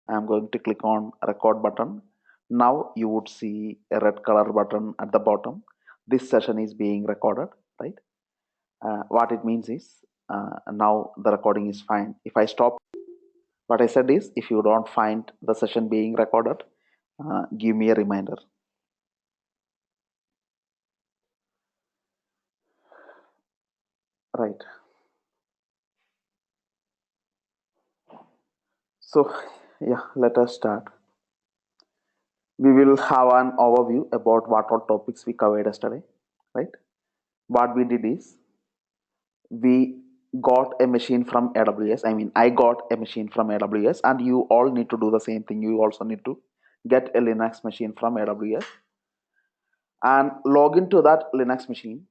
I'm going to click on record button. Now you would see a red color button at the bottom. This session is being recorded, right? What it means is now the recording is fine. If I stop, what I said is if you don't find the session being recorded, give me a reminder. Right. So yeah, let us start. We will have an overview about what all topics we covered yesterday, right? What we did is we got a machine from AWS. I mean, I got a machine from AWS, and you all need to do the same thing. You also need to get a Linux machine from AWS and log into that Linux machine.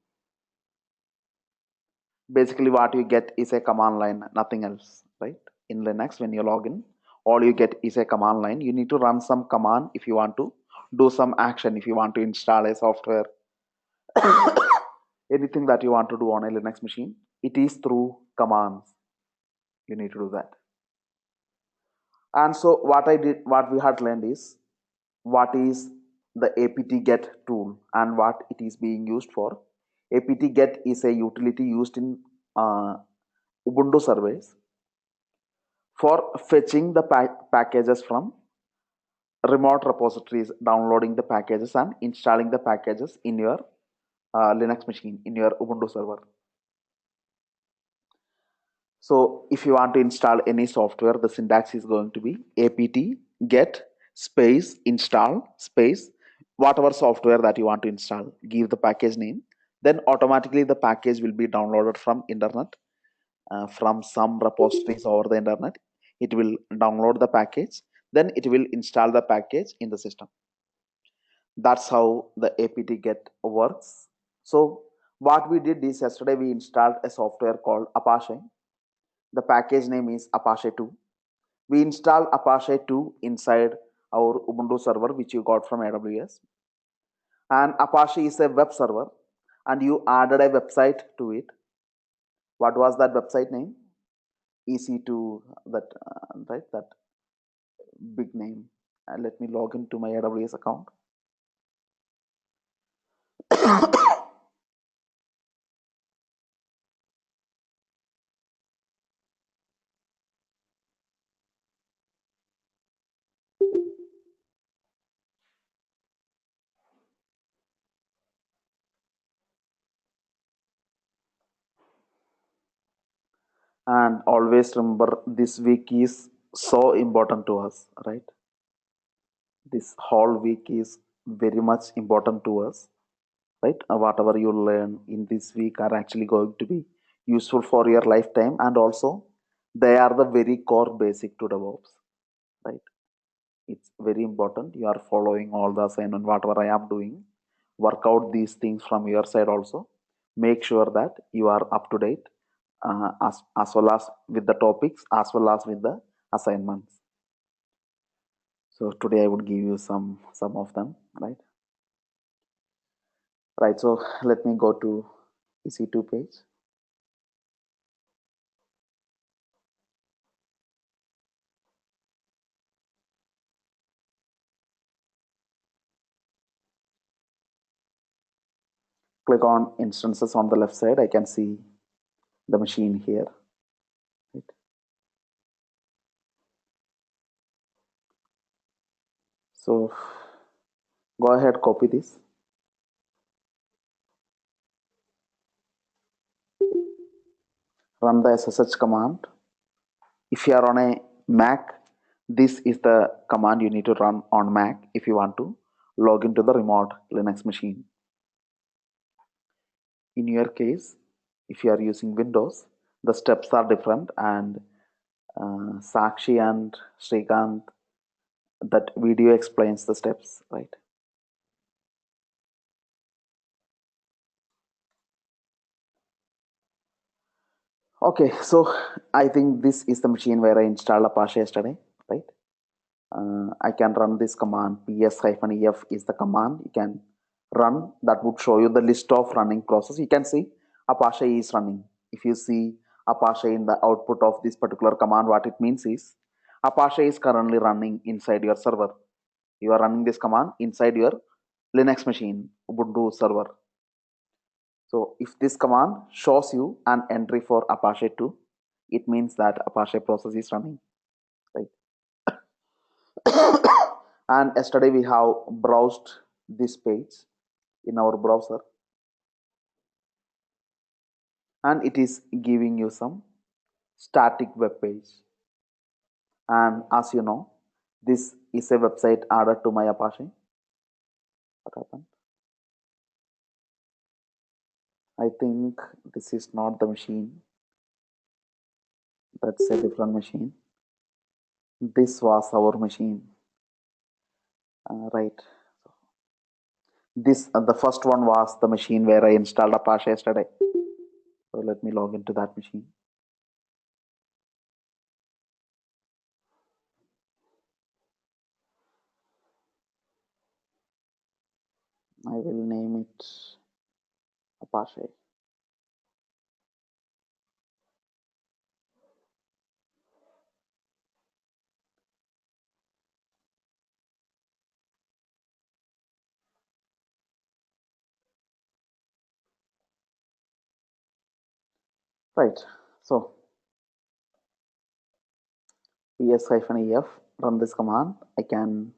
Basically, what you get is a command line, nothing else, right? In Linux, when you log in, all you get is a command line. You need to run some command if you want to do some action, if you want to install a software, anything that you want to do on a Linux machine, it is through commands. You need to do that. And so what we had learned is what is the apt get tool and what it is being used for. Apt get is a utility used in Ubuntu servers for fetching the packages from remote repositories, downloading the packages and installing the packages in your Linux machine, in your Ubuntu server. So if you want to install any software, the syntax is going to be apt get space install space whatever software that you want to install. Give the package name. Then automatically the package will be downloaded from internet, from some repositories over the internet. It will download the package. Then it will install the package in the system. That's how the apt get works. So what we did is yesterday we installed a software called Apache. The package name is Apache 2. We install Apache 2 inside our Ubuntu server, which you got from AWS. And Apache is a web server, and you added a website to it. What was that website name? EC2, that right, that big name. And let me log into my AWS account. And always remember, this week is so important to us, right? This whole week is very much important to us, right? Whatever you learn in this week are actually going to be useful for your lifetime, and also they are the very core basic to DevOps, right? It's very important you are following all the assignment, whatever I am doing. Work out these things from your side also. Make sure that you are up to date, as well as with the topics, as well as with the assignments. So today I would give you some of them, right? Right, so let me go to EC2 page. Click on instances on the left side. I can see the machine here. Right. So go ahead, copy this. Run the SSH command. If you are on a Mac, this is the command you need to run on Mac if you want to log into the remote Linux machine. In your case, if you are using Windows, the steps are different, and Sakshi and Srikanth, that video explains the steps, right? Okay, so I think this is the machine where I installed Apache yesterday, right? I can run this command. ps-ef is the command you can run. That would show you the list of running process. You can see Apache is running. If you see Apache in the output of this particular command, what it means is Apache is currently running inside your server. You are running this command inside your Linux machine, Ubuntu server. So if this command shows you an entry for Apache 2, it means that Apache process is running, right? And yesterday we have browsed this page in our browser, and it is giving you some static web page. And as you know, this is a website added to my Apache. What happened? I think this is not the machine. That's a different machine. This was our machine, right? This the first one was the machine where I installed Apache yesterday. So let me log into that machine. I will name it Apache. Right. So ps-ef run this command. I cannot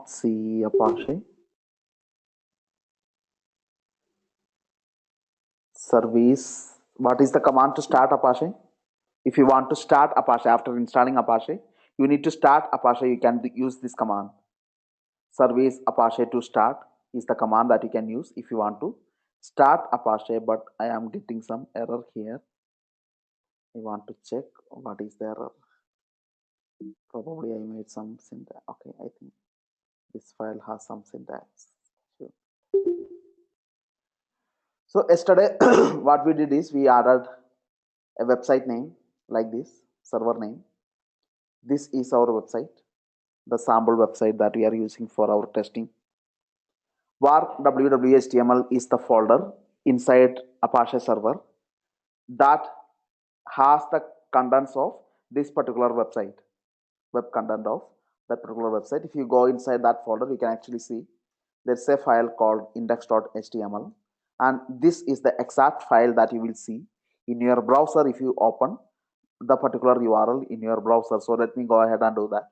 see Apache. Service. What is the command to start Apache? If you want to start Apache after installing Apache, you need to start Apache. You can use this command. Service Apache to start is the command that you can use if you want to start Apache, but I am getting some error here. I want to check what is the error. Probably I made some syntax. Okay, I think this file has some syntax. Sure. So yesterday what we did is we added a website name like this, server name. This is our website, the sample website that we are using for our testing. Var www.html is the folder inside Apache server that has the contents of this particular website, web content of that particular website. If you go inside that folder, you can actually see there's a file called index.html, and this is the exact file that you will see in your browser if you open the particular URL in your browser. So let me go ahead and do that.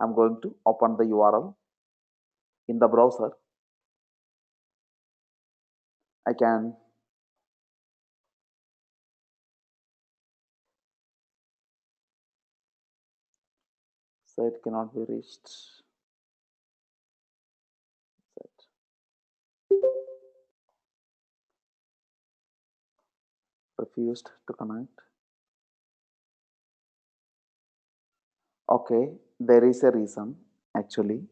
I'm going to open the URL in the browser. I can say it cannot be reached. Set. Refused to connect. Okay, there is a reason actually.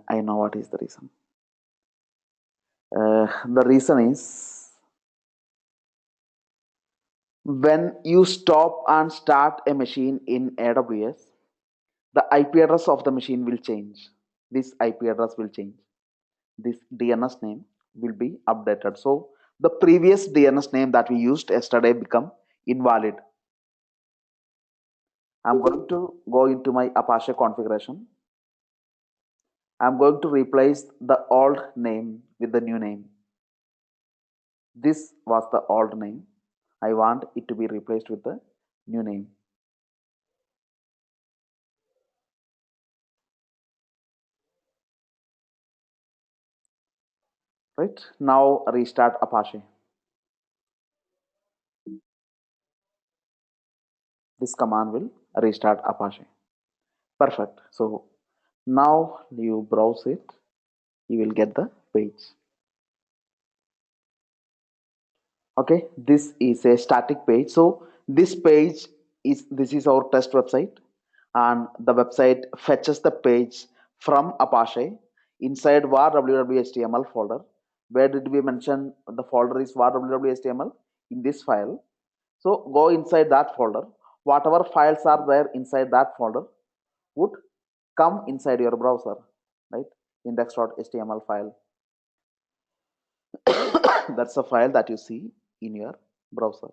I know what is the reason. The reason is when you stop and start a machine in AWS, the IP address of the machine will change. This IP address will change. This DNS name will be updated. So the previous DNS name that we used yesterday become invalid. I'm going to go into my Apache configuration. I'm going to replace the old name with the new name. This was the old name. I want it to be replaced with the new name. Right, now restart Apache. This command will restart Apache. Perfect. So now you browse it, you will get the page. Okay, this is a static page. So this page is our test website, and the website fetches the page from Apache inside var www.html folder. Where did we mention the folder is var www.html? In this file. So go inside that folder. Whatever files are there inside that folder would come inside your browser, right? Index.html file. That's a file that you see in your browser.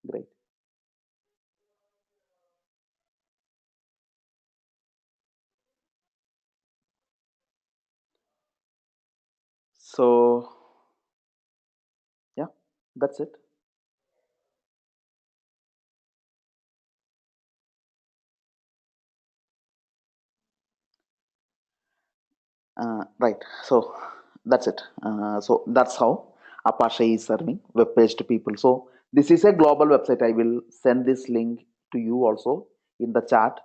Great. So yeah, that's it. Right. So that's it. So that's how Apache is serving web page to people. So this is a global website. I will send this link to you also in the chat.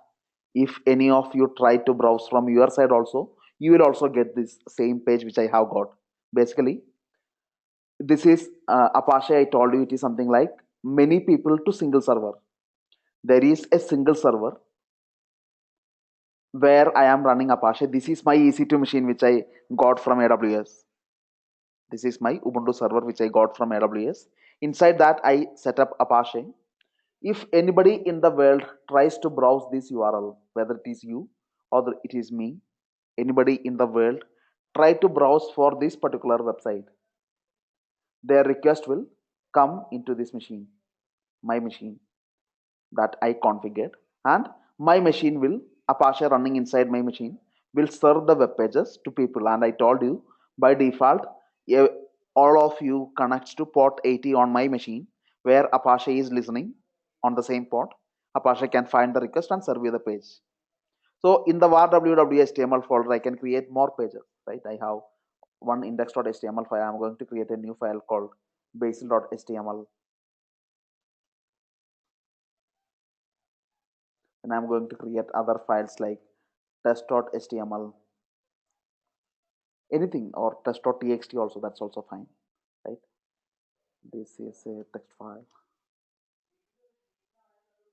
If any of you try to browse from your side also, you will also get this same page which I have got. Basically, this is Apache. I told you it is something like many people to single server. There is a single server where I am running Apache. This is my EC2 machine which I got from AWS. This is my Ubuntu server which I got from AWS. Inside that, I set up Apache. If anybody in the world tries to browse this URL, whether it is you or it is me, anybody in the world try to browse for this particular website, their request will come into this machine, my machine that I configured, and my machine will Apache running inside my machine will serve the web pages to people. And I told you by default, all of you connects to port 80 on my machine where Apache is listening on the same port. Apache can find the request and serve you the page. So in the var www.html folder, I can create more pages. Right? I have one index.html file. I'm going to create a new file called basil.html, and I'm going to create other files like test.html, anything, or test.txt also, that's also fine, right? This is a text file.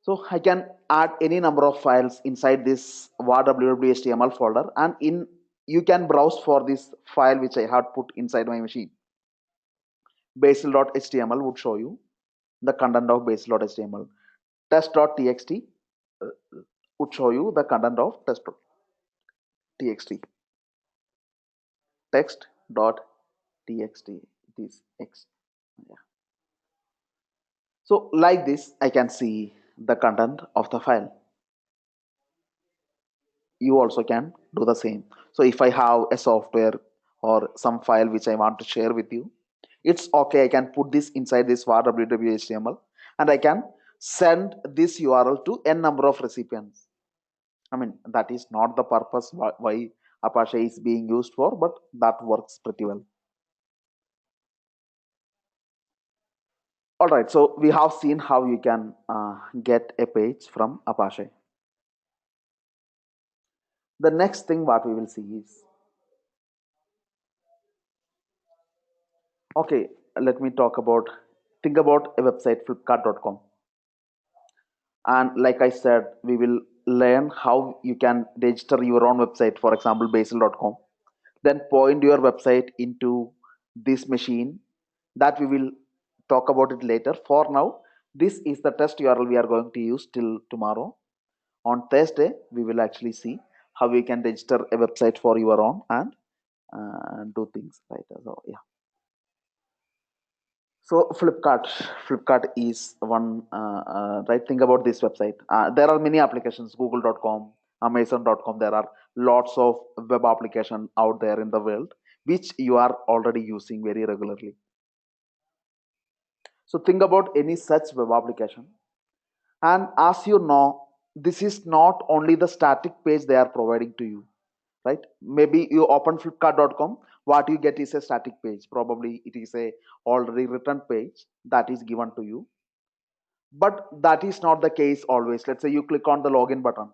So I can add any number of files inside this var www.html folder, and in you can browse for this file which I had put inside my machine. Basil.html would show you the content of basil.html. Test.txt would show you the content of test.txt. Text.txt. It is x. Yeah. So like this, I can see the content of the file. You also can do the same. So if I have a software or some file which I want to share with you, it's okay. I can put this inside this var www.html and I can send this URL to n number of recipients. I mean, that is not the purpose why Apache is being used for, but that works pretty well. All right, so we have seen how you can get a page from Apache. The next thing what we will see is, okay, let me talk about, think about a website, flipkart.com. And like I said, we will learn how you can register your own website, for example, basil.com. Then point your website into this machine. That we will talk about it later. For now, this is the test URL we are going to use till tomorrow. On Thursday, we will actually see how you can register a website for your own and do things, right? So yeah. So Flipkart is one, right? Think about this website. There are many applications, google.com, amazon.com. There are lots of web application out there in the world, which you are already using very regularly. So think about any such web application. And as you know, this is not only the static page they are providing to you, right? Maybe you open flipkart.com, what you get is a static page. Probably it is a already written page that is given to you. But that is not the case always. Let's say you click on the login button,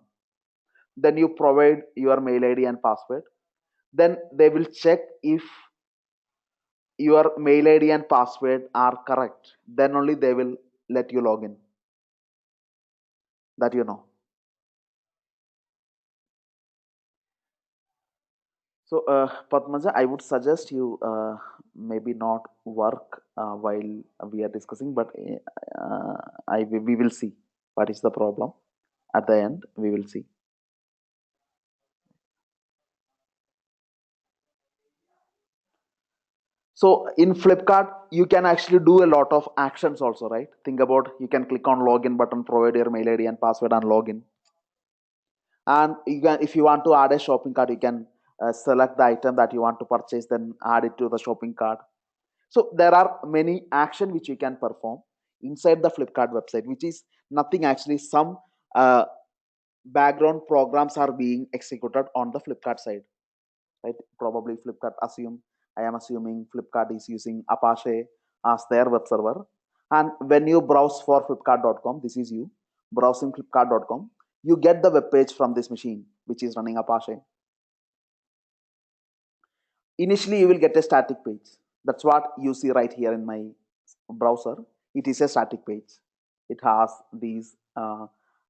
then you provide your mail ID and password. Then they will check if your mail ID and password are correct. Then only they will let you log in. That you know. So, Padmaja, I would suggest you maybe not work while we are discussing, but we will see what is the problem. At the end, we will see. So in Flipkart, you can actually do a lot of actions also, right? Think about, you can click on login button, provide your mail ID and password and login. And you can, if you want to add a shopping cart, you can select the item that you want to purchase, then add it to the shopping cart. So there are many action which you can perform inside the Flipkart website, which is nothing actually. Some background programs are being executed on the Flipkart side, right? Probably Flipkart I am assuming Flipkart is using Apache as their web server. And when you browse for flipkart.com, this is you browsing flipkart.com, you get the web page from this machine which is running Apache. Initially you will get a static page. That's what you see right here in my browser. It is a static page. It has these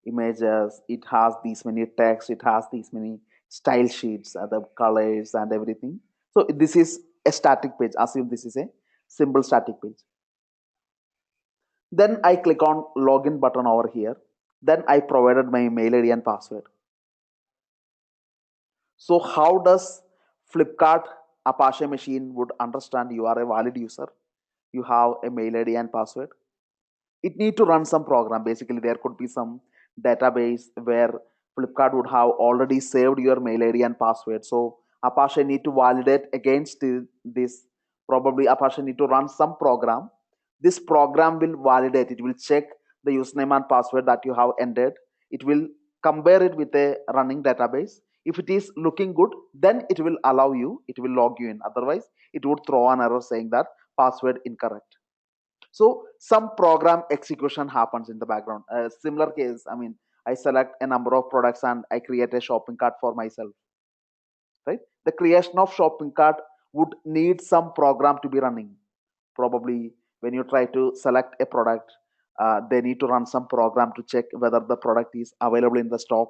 images, it has these many text, it has these many style sheets, the colors and everything. So this is a static page. Assume this is a simple static page. Then I click on login button over here. Then I provided my mail ID and password. So how does Flipkart Apache machine would understand you are a valid user? You have a mail ID and password. It need to run some program. Basically, there could be some database where Flipkart would have already saved your mail ID and password. So Apache need to validate against this. Probably Apache need to run some program. This program will validate. It will check the username and password that you have entered. It will compare it with a running database. If it is looking good, then it will allow you, it will log you in. Otherwise, it would throw an error saying that password incorrect. So some program execution happens in the background. A similar case, I mean, I select a number of products and I create a shopping cart for myself, right? The creation of shopping cart would need some program to be running. Probably when you try to select a product, they need to run some program to check whether the product is available in the stock.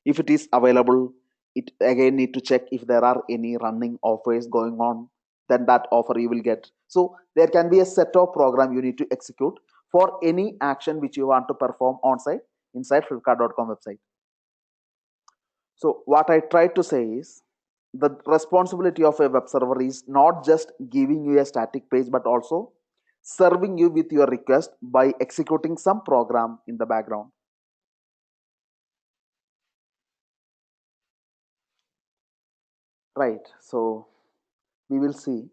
If it is available, it again need to check if there are any running offers going on, then that offer you will get. So there can be a set of program you need to execute for any action which you want to perform on site inside flipkart.com website. So what I try to say is the responsibility of a web server is not just giving you a static page but also serving you with your request by executing some program in the background. Right. So we will see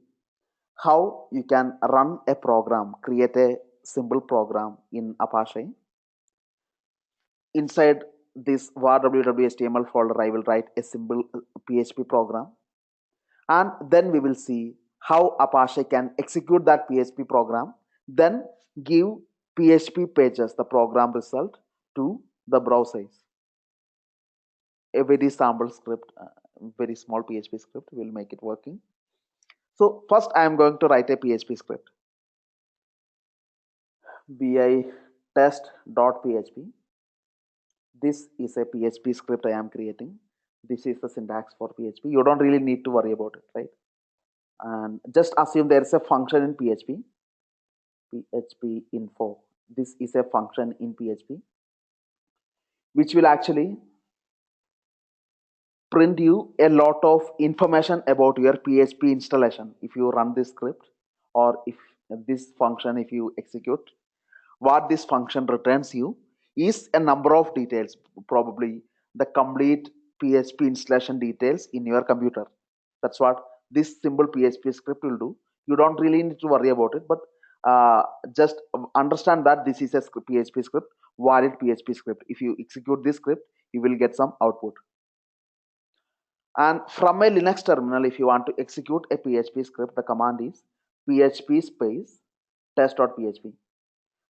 how you can run a program, create a simple program in Apache. Inside this var www.html folder, I will write a simple PHP program. And then we will see how Apache can execute that PHP program, then give PHP pages, the program result, to the browsers. A very sample script, very small PHP script will make it working. So first I am going to write a PHP script. bi test.php. This is a PHP script I am creating. This is the syntax for PHP. You don't really need to worry about it, right? And just assume there is a function in PHP, PHP info. This is a function in PHP which will actually print you a lot of information about your PHP installation. If you run this script, or if this function, if you execute, what this function returns you is a number of details, probably the complete PHP installation details in your computer. That's what this simple PHP script will do. You don't really need to worry about it, but just understand that this is a PHP script, valid PHP script. If you execute this script, you will get some output. And from a Linux terminal, if you want to execute a PHP script, the command is php space test.php.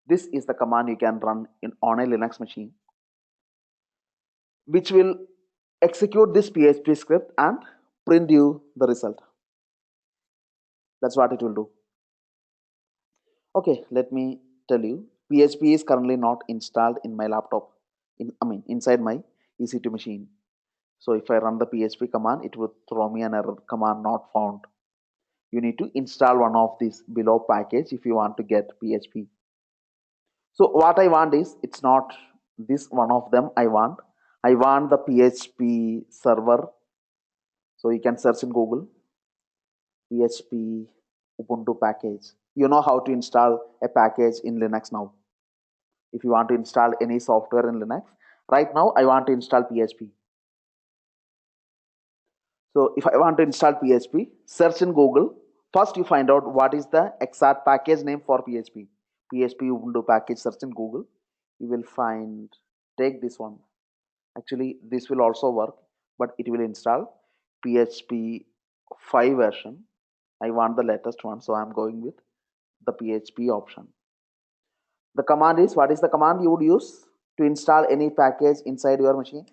This is the command you can run on a Linux machine, which will execute this PHP script and print you the result. That's what it will do. Okay, let me tell you, PHP is currently not installed in my laptop, inside my EC2 machine. So if I run the PHP command, it will throw me an error, command not found. You need to install one of these below package if you want to get PHP. So what I want is, it's not this one of them I want the PHP server. So you can search in Google PHP Ubuntu package. You know how to install a package in Linux now. If you want to install any software in Linux, right now I want to install PHP. So if I want to install PHP, search in Google. First you find out what is the exact package name for PHP. PHP Ubuntu package, search in Google. You will find, take this one. Actually, this will also work, but it will install PHP 5 version. I want the latest one, so I'm going with the PHP option. The command is, what is the command you would use to install any package inside your machine?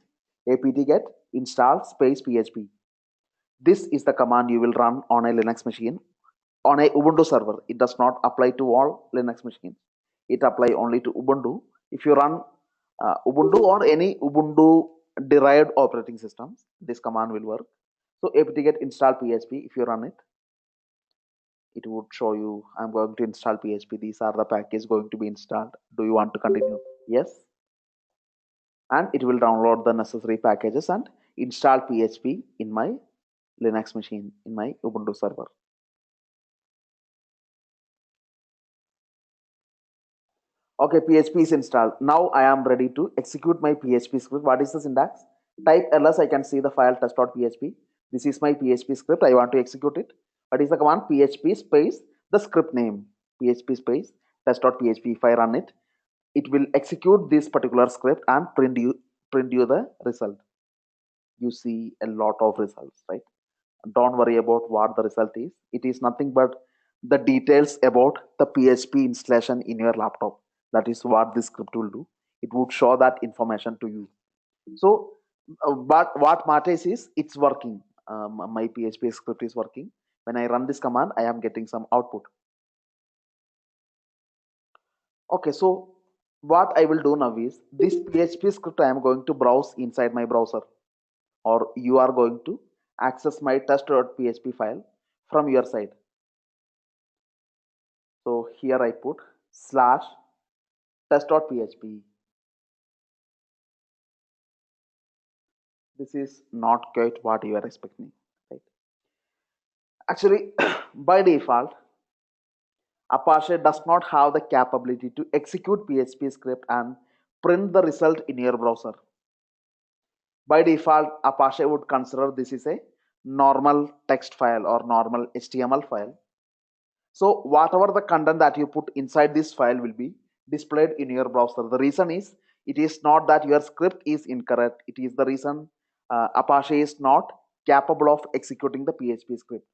apt-get install space PHP. This is the command you will run on a Linux machine on a Ubuntu server. It does not apply to all Linux machines. It apply only to Ubuntu. If you run Ubuntu or any Ubuntu derived operating systems, this command will work. So apt-get install PHP. If you run it, it would show you, I'm going to install PHP. These are the packages going to be installed. Do you want to continue? Yes. And it will download the necessary packages and install PHP in my Linux machine, in my Ubuntu server. Okay, PHP is installed. Now I am ready to execute my PHP script. What is the syntax? Type ls, I can see the file test.php. This is my PHP script. I want to execute it. What is the command? PHP space the script name. PHP space test.php. If I run it, it will execute this particular script and print you the result. You see a lot of results, right? Don't worry about what the result is. It is nothing but the details about the PHP installation in your laptop. That is what this script will do. It would show that information to you. So but what matters is it's working. My PHP script is working. When I run this command, I am getting some output. Okay, so what I will do now is this PHP script I am going to browse inside my browser, or you are going to access my test.php file from your side. So here I put slash test.php. This is not quite what you are expecting, right? Actually, by default, Apache does not have the capability to execute PHP script and print the result in your browser. By default, Apache would consider this is a normal text file or normal HTML file. So whatever the content that you put inside this file will be displayed in your browser. The reason is, it is not that your script is incorrect. It is the reason Apache is not capable of executing the PHP script.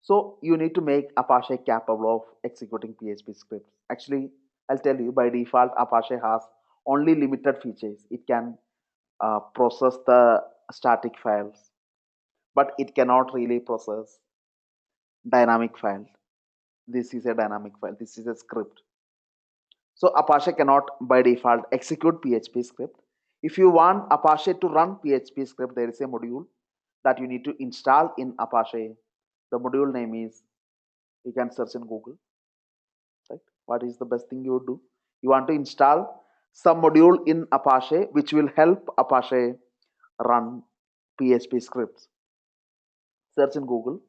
So you need to make Apache capable of executing PHP scripts. Actually, I'll tell you, by default, Apache has only limited features. It can process the static files, but it cannot really process dynamic file. This is a dynamic file. This is a script. So Apache cannot by default execute PHP script. If you want Apache to run PHP script, there is a module that you need to install in Apache. The module name is, you can search in Google, right? What is the best thing you would do? You want to install some module in Apache which will help Apache run PHP scripts. Search in Google,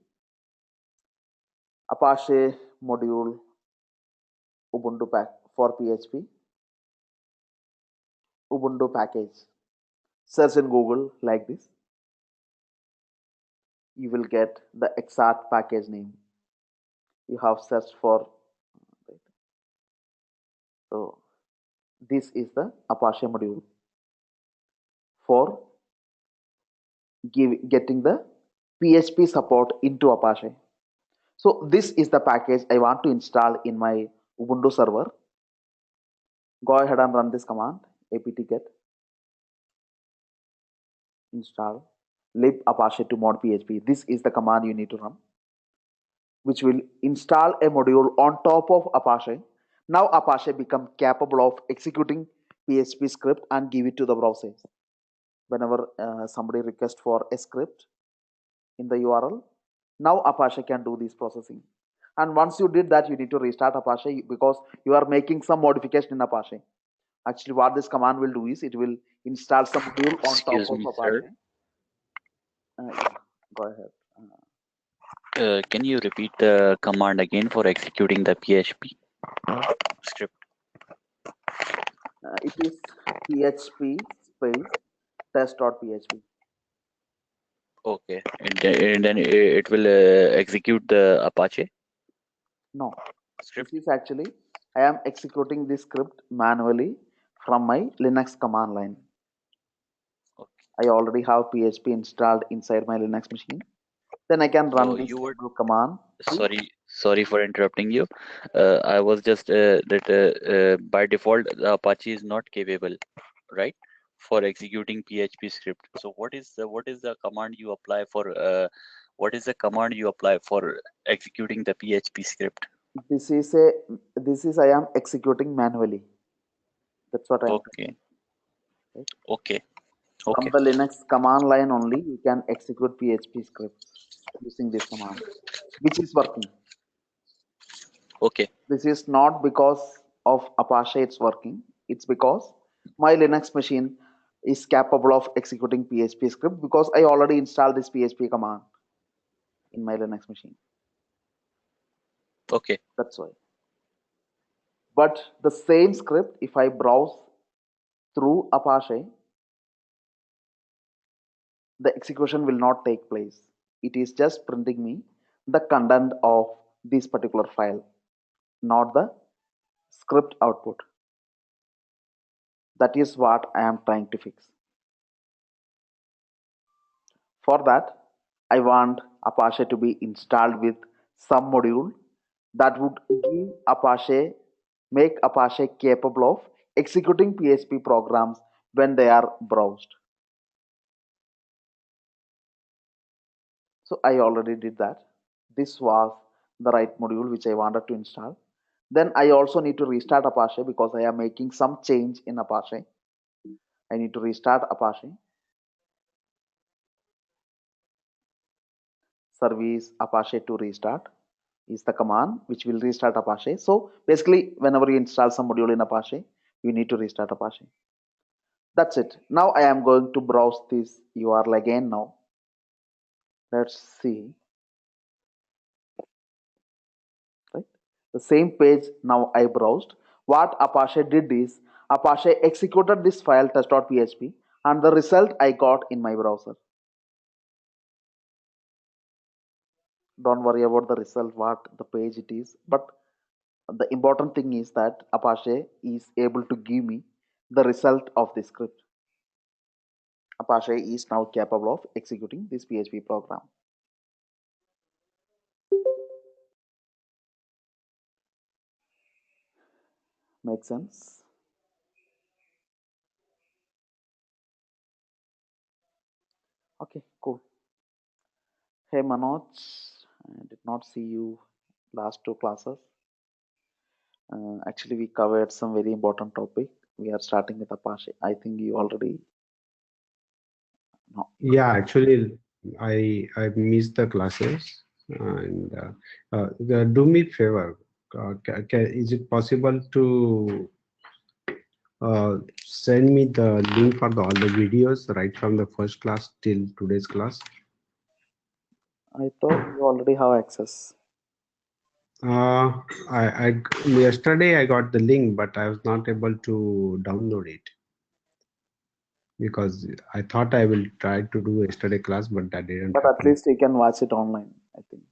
Apache module Ubuntu pack for PHP, Ubuntu package. Search in Google like this. You will get the exact package name you have searched for. So this is the Apache module for getting the PHP support into Apache. So this is the package I want to install in my Ubuntu server. Go ahead and run this command, apt-get install lib apache to mod php. This is the command you need to run, which will install a module on top of Apache. Now Apache become capable of executing PHP script and give it to the browsers. Whenever somebody requests for a script in the URL, now Apache can do this processing. And once you did that, you need to restart Apache because you are making some modification in Apache. Actually, what this command will do is it will install some module on top Excuse of me, Apache. sir. Yeah, go ahead. Can you repeat the command again for executing the PHP script? It is php space test.php. Okay, and then it will execute the Apache No, script. this is actually, I am executing this script manually from my Linux command line. Okay. I already have PHP installed inside my Linux machine. Then I can run So this you were command. sorry for interrupting you. I was just that by default the Apache is not capable, right, for executing PHP script. So what is the command you apply for? What is the command you apply for executing the PHP script? This is I am executing manually. That's what I am Okay, telling. Right? okay, From okay, the Linux command line only, you can execute PHP scripts using this command, which is working. okay, This is not because of Apache it's working. It's because my Linux machine is capable of executing PHP script because I already installed this PHP command in my Linux machine. okay, That's why. But the same script, if I browse through Apache, the execution will not take place. It is just printing me the content of this particular file, not the script output. That is what I am trying to fix. For that, I want Apache to be installed with some module that would give make Apache capable of executing PHP programs when they are browsed. So I already did that. This was the right module which I wanted to install. Then I also need to restart Apache because I am making some change in Apache. I need to restart Apache. Service Apache to restart is the command which will restart Apache. So basically, whenever you install some module in Apache, you need to restart Apache. That's it. Now I am going to browse this URL again now. Let's see. Right? The same page now I browsed. What Apache did is Apache executed this file test.php and the result I got in my browser. Don't worry about the result, what the page it is, but the important thing is that Apache is able to give me the result of this script. Apache is now capable of executing this PHP program. Makes sense? Okay, cool. Hey Manoj, I did not see you last two classes. Actually, we covered some very important topic. We are starting with Apache. I think you already know. Yeah, actually, I missed the classes, and do me a favor. Is it possible to send me the link for all the videos right from the first class till today's class? I thought you already have access. Yesterday I got the link, but I was not able to download it because I thought I will try to do yesterday class, but that didn't But at happen. least you can watch it online, I think.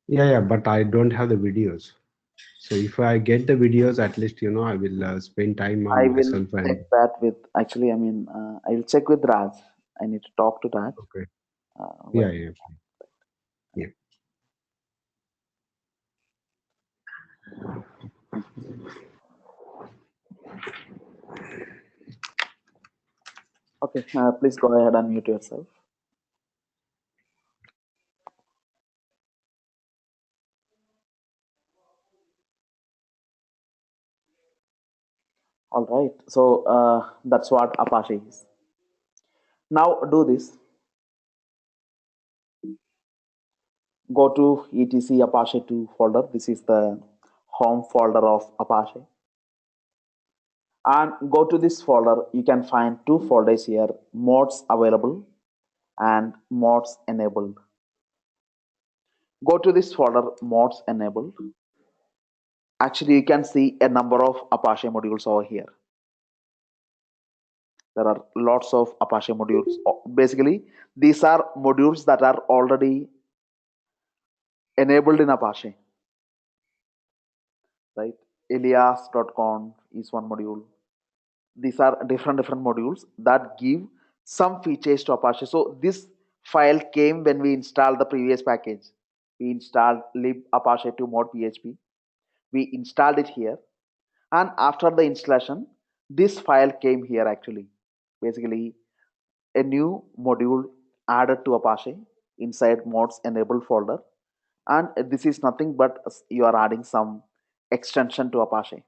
Yeah, but I don't have the videos. So if I get the videos, at least I will spend time I on will myself check and that with, actually, I mean, I'll check with Raj. I need to talk to Raj. okay. When Yeah. Yeah. Okay, please go ahead and mute yourself. All right, so that's what Apache is. Now do this. Go to etc Apache 2 folder. This is the home folder of Apache. And go to this folder. You can find two folders here: mods available and mods enabled. Go to this folder, mods enabled. Actually, you can see a number of Apache modules over here. There are lots of Apache modules. Basically, these are modules that are already enabled in Apache, right? Elias.conf is one module. These are different modules that give some features to Apache. So this file came when we installed the previous package. We installed lib apache 2 mod php. We installed it here, and after the installation, this file came here actually. Basically, a new module added to Apache inside mods enable folder, and this is nothing but you are adding some extension to Apache.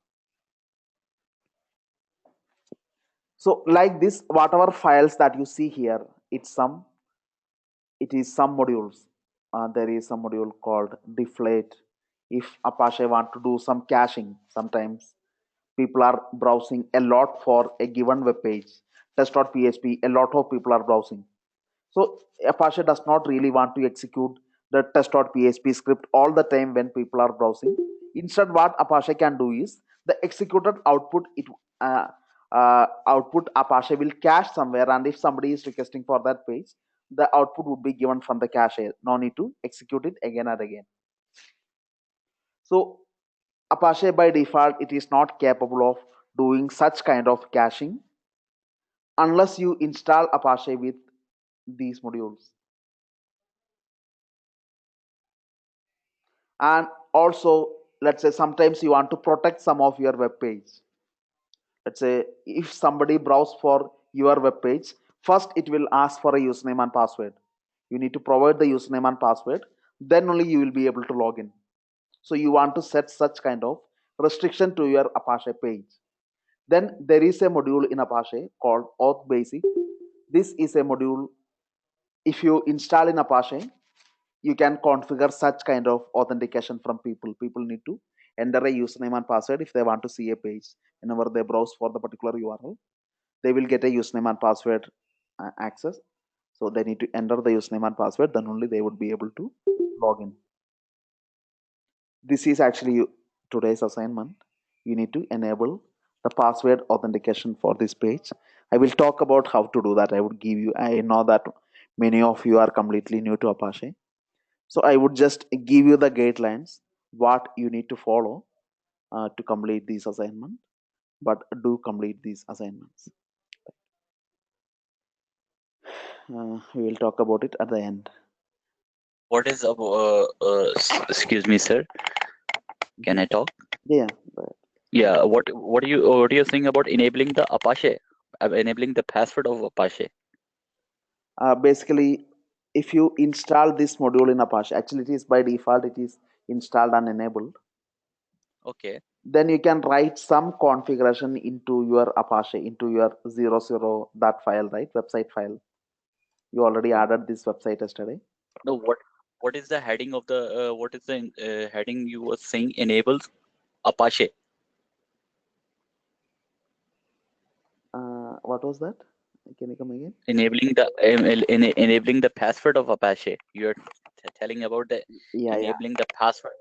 So like this, whatever files that you see here, it is some modules. There is a module called deflate. If Apache want to do some caching, sometimes people are browsing a lot for a given web page. Test.php, a lot of people are browsing. So Apache does not really want to execute the test.php script all the time when people are browsing. Instead, what Apache can do is the executed output output Apache will cache somewhere, and if somebody is requesting for that page, the output would be given from the cache. No need to execute it again and again. So Apache by default, it is not capable of doing such kind of caching unless you install Apache with these modules. And also, let's say sometimes you want to protect some of your web page. Let's say if somebody browse for your web page, first it will ask for a username and password. You need to provide the username and password, then only you will be able to log in. So you want to set such kind of restriction to your Apache page. Then there is a module in Apache called auth basic. This is a module, if you install in Apache, you can configure such kind of authentication from people. People need to enter a username and password if they want to see a page. Whenever they browse for the particular URL, they will get a username and password access. So they need to enter the username and password, then only they would be able to log in. This is actually today's assignment. You need to enable the password authentication for this page. I will talk about how to do that. I know that many of you are completely new to Apache. So I would just give you the guidelines, what you need to follow to complete this assignment, but do complete these assignments. We will talk about it at the end. What is excuse me, sir? Can I talk? Yeah. Yeah. What are you saying about enabling the Apache, enabling the password of Apache? Basically, if you install this module in Apache, actually it is by default, it is installed and enabled. Okay. Then you can write some configuration into your Apache, into your 00 that file, right? Website file. You already added this website yesterday. No. What is the heading of the what is the heading you were saying enables Apache? What was that? Can you come again? Enabling the enabling the password of Apache. You're telling about the enabling the password.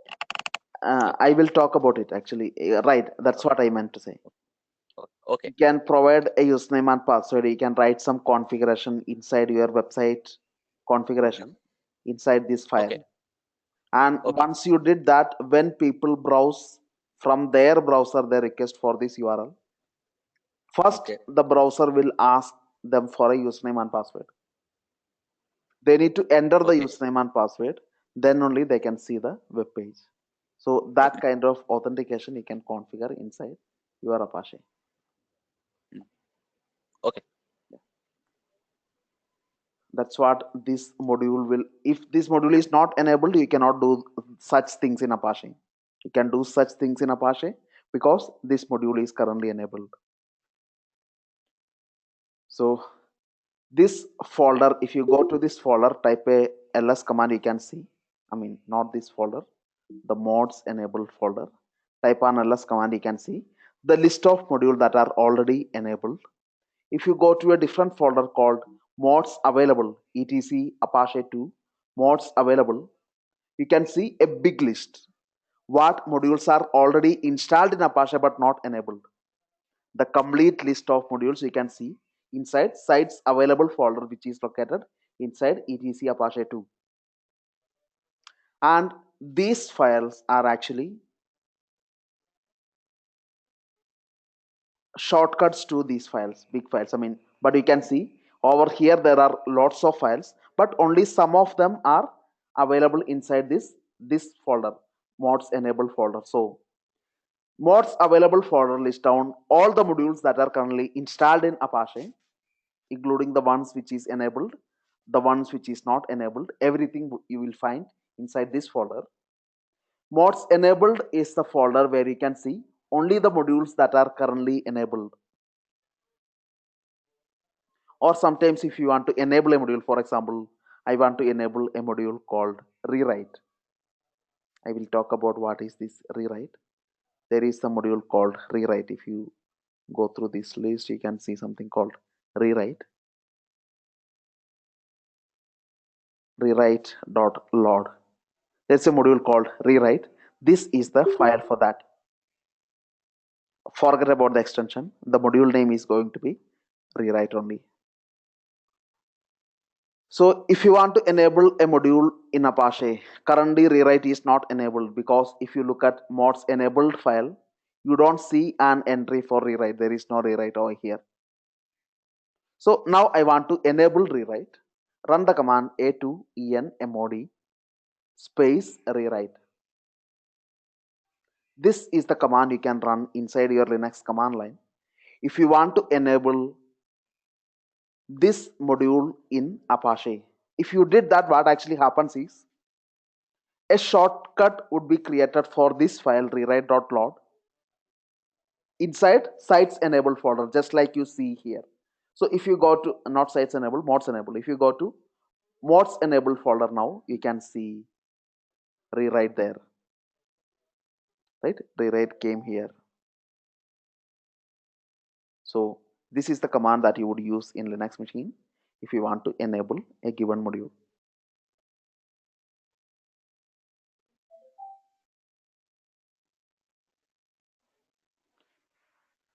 I will talk about it actually. Right, that's what I meant to say. Okay. You can provide a username and password. You can write some configuration inside your website configuration inside this file. Okay. And once you did that, when people browse from their browser, they request for this URL. First, the browser will ask them for a username and password. They need to enter the username and password, then only they can see the web page. So that kind of authentication you can configure inside your Apache. Okay. That's what this module will. If this module is not enabled, you cannot do such things in Apache. You can do such things in Apache because this module is currently enabled. So this folder, if you go to this folder, type a ls command, you can see, I mean, not this folder, the mods enabled folder. Type on ls command, you can see the list of modules that are already enabled. If you go to a different folder called mods available, etc Apache 2 mods available, you can see a big list. What modules are already installed in Apache but not enabled? The complete list of modules you can see inside sites available folder, which is located inside etc Apache 2. And these files are actually shortcuts to these files, big files. But you can see over here there are lots of files, but only some of them are available inside this folder, mods enable folder. So mods available folder lists down all the modules that are currently installed in Apache, including the ones which is enabled, the ones which is not enabled. Everything you will find inside this folder. Mods enabled is the folder where you can see only the modules that are currently enabled. Or sometimes if you want to enable a module, for example, I want to enable a module called rewrite. I will talk about what is this rewrite. There is a module called rewrite. If you go through this list, you can see something called rewrite. Rewrite.load. There's a module called rewrite. This is the file for that. Forget about the extension. The module name is going to be rewrite only. So if you want to enable a module in Apache, currently rewrite is not enabled, because if you look at mods enabled file, you don't see an entry for rewrite. There is no rewrite over here. So now I want to enable rewrite. Run the command a2enmod space rewrite. This is the command you can run inside your Linux command line if you want to enable this module in Apache. If you did that, what actually happens is a shortcut would be created for this file rewrite.load inside sites enabled folder, just like you see here. So if you go to not sites enabled, mods enabled, if you go to mods enabled folder, now you can see rewrite there, right? Rewrite came here. So this is the command that you would use in Linux machine if you want to enable a given module.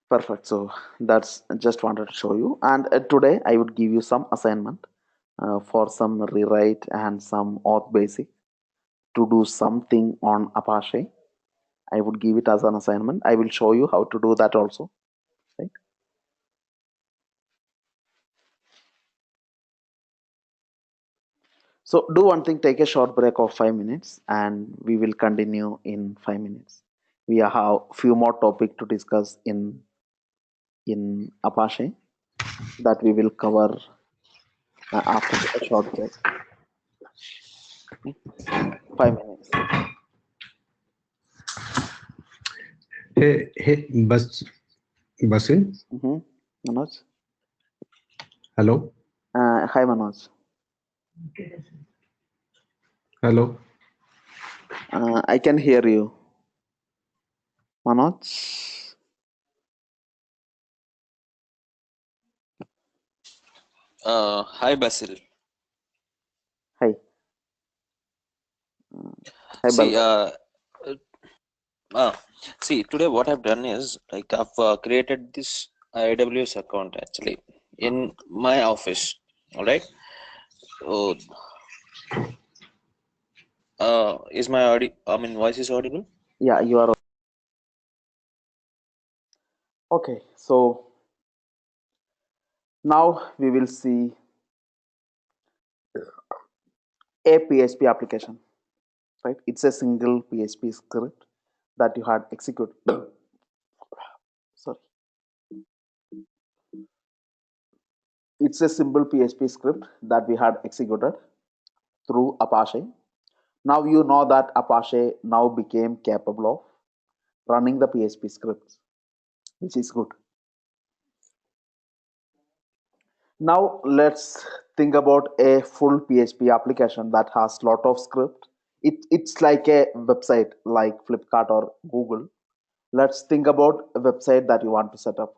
Perfect. So that's just wanted to show you. And today I would give you some assignment for some rewrite and some auth basic to do something on Apache. I would give it as an assignment. I will show you how to do that also. Right. So do one thing, take a short break of 5 minutes and we will continue in 5 minutes. We have few more topics to discuss in Apache that we will cover after a short break. 5 minutes. Hey, Basin. Manoj. Hello. Hi, Manoj. Hello. I can hear you. Manoj. Hi, Basil. Hi. Hi, See, Balram. see, today what I've done is like I've created this AWS account actually in my office. All right. So, is my audio? I mean, voice is audible? Yeah, you are. Okay, so now we will see a PHP application, right? It's a single PHP script that you had executed. Sorry. It's a simple PHP script that we had executed through Apache. Now you know that Apache now became capable of running the PHP scripts, which is good. Now let's think about a full PHP application that has lot of script. It's like a website like Flipkart or Google. Let's think about a website that you want to set up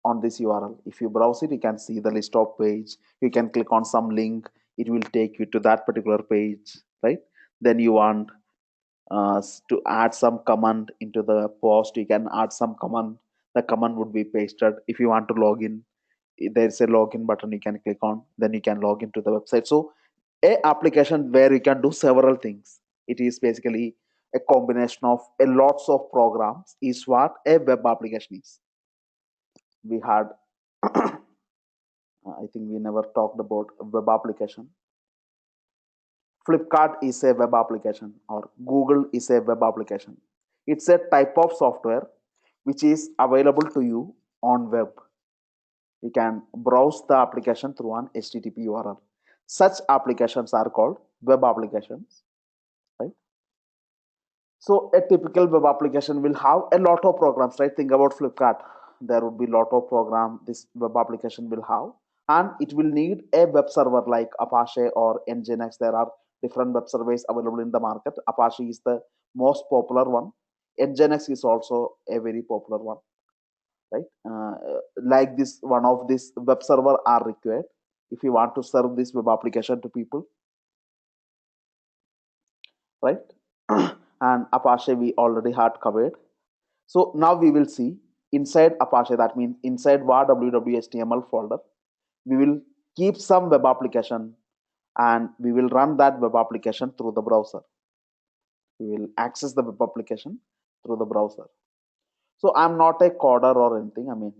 on this URL. If you browse it, you can see the list of page. You can click on some link. It will take you to that particular page, right? Then you want to add some command into the post. You can add some command. The command would be pasted. If you want to log in, there's a login button you can click on, then you can log into the website. So a application where you can do several things. It is basically a combination of a lots of programs is what a web application is. We had I think we never talked about a web application. Flipkart is a web application, or Google is a web application. It's a type of software which is available to you on web. You can browse the application through an HTTP URL. Such applications are called web applications, right? So a typical web application will have a lot of programs, right? Think about Flipkart. There would be a lot of program this web application will have, and it will need a web server like Apache or Nginx. There are different web servers available in the market. Apache is the most popular one. Nginx is also a very popular one, right? Like this, one of these web server are required if you want to serve this web application to people, right? And Apache we already had covered. So now we will see inside Apache, that means inside var www.html folder, we will keep some web application and we will run that web application through the browser. We will access the web application through the browser. So I'm not a coder or anything. I mean,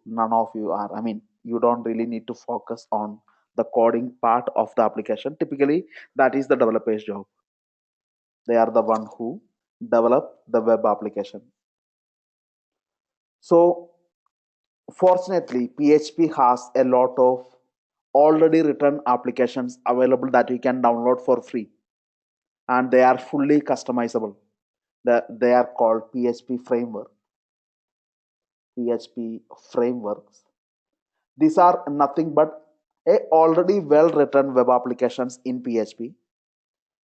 none of you are. I mean, you don't really need to focus on the coding part of the application. Typically, that is the developer's job. They are the one who develop the web application. So fortunately, PHP has a lot of already written applications available that you can download for free, and they are fully customizable. They are called PHP framework. PHP frameworks. These are nothing but a already well written web applications in PHP,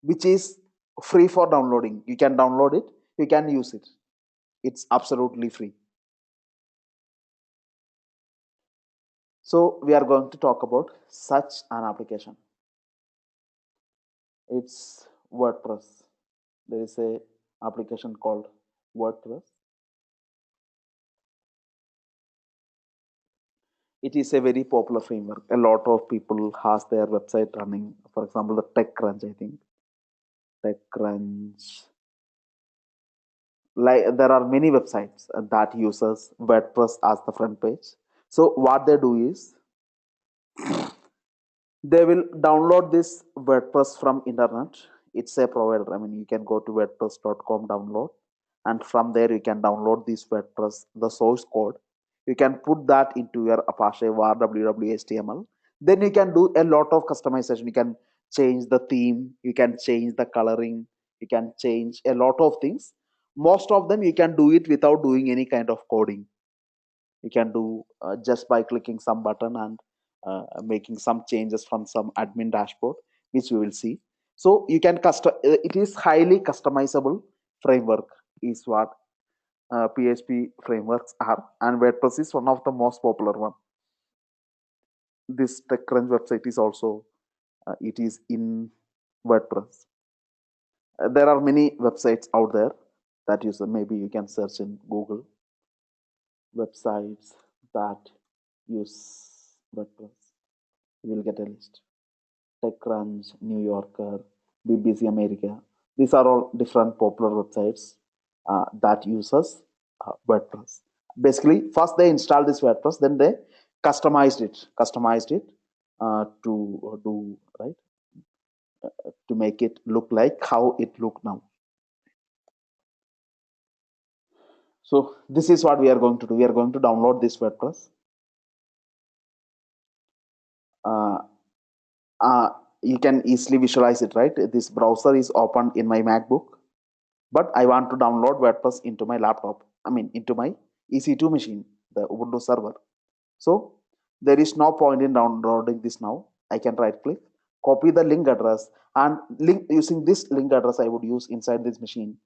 which is free for downloading. You can download it, you can use it. It's absolutely free. So we are going to talk about such an application. It's WordPress. There is a application called WordPress. It is a very popular framework. A lot of people has their website running. For example, the TechCrunch, I think. TechCrunch. Like there are many websites that uses WordPress as the front page. So what they do is they will download this WordPress from internet. It's a provider. I mean, you can go to wordpress.com, download, and from there you can download this WordPress, the source code. You can put that into your Apache var www.html. Then you can do a lot of customization. You can change the theme, you can change the coloring, you can change a lot of things. Most of them you can do it without doing any kind of coding. You can do just by clicking some button and making some changes from some admin dashboard, which we will see. So you can custom. It is highly customizable framework, is what PHP frameworks are, and WordPress is one of the most popular one. This TechCrunch website is also it is in WordPress. There are many websites out there that use. Maybe you can search in Google websites that use WordPress. You will get a list. TechCrunch, New Yorker, BBC America. These are all different popular websites that uses WordPress. Basically, first they install this WordPress, then they customized it to do right to make it look like how it look now. So this is what we are going to do. We are going to download this WordPress. You can easily visualize it, right? This browser is open in my MacBook, but I want to download WordPress into my laptop. I mean, into my EC2 machine, the Ubuntu server. So there is no point in downloading this now. I can right click, copy the link address, and link using this link address I would use inside this machine.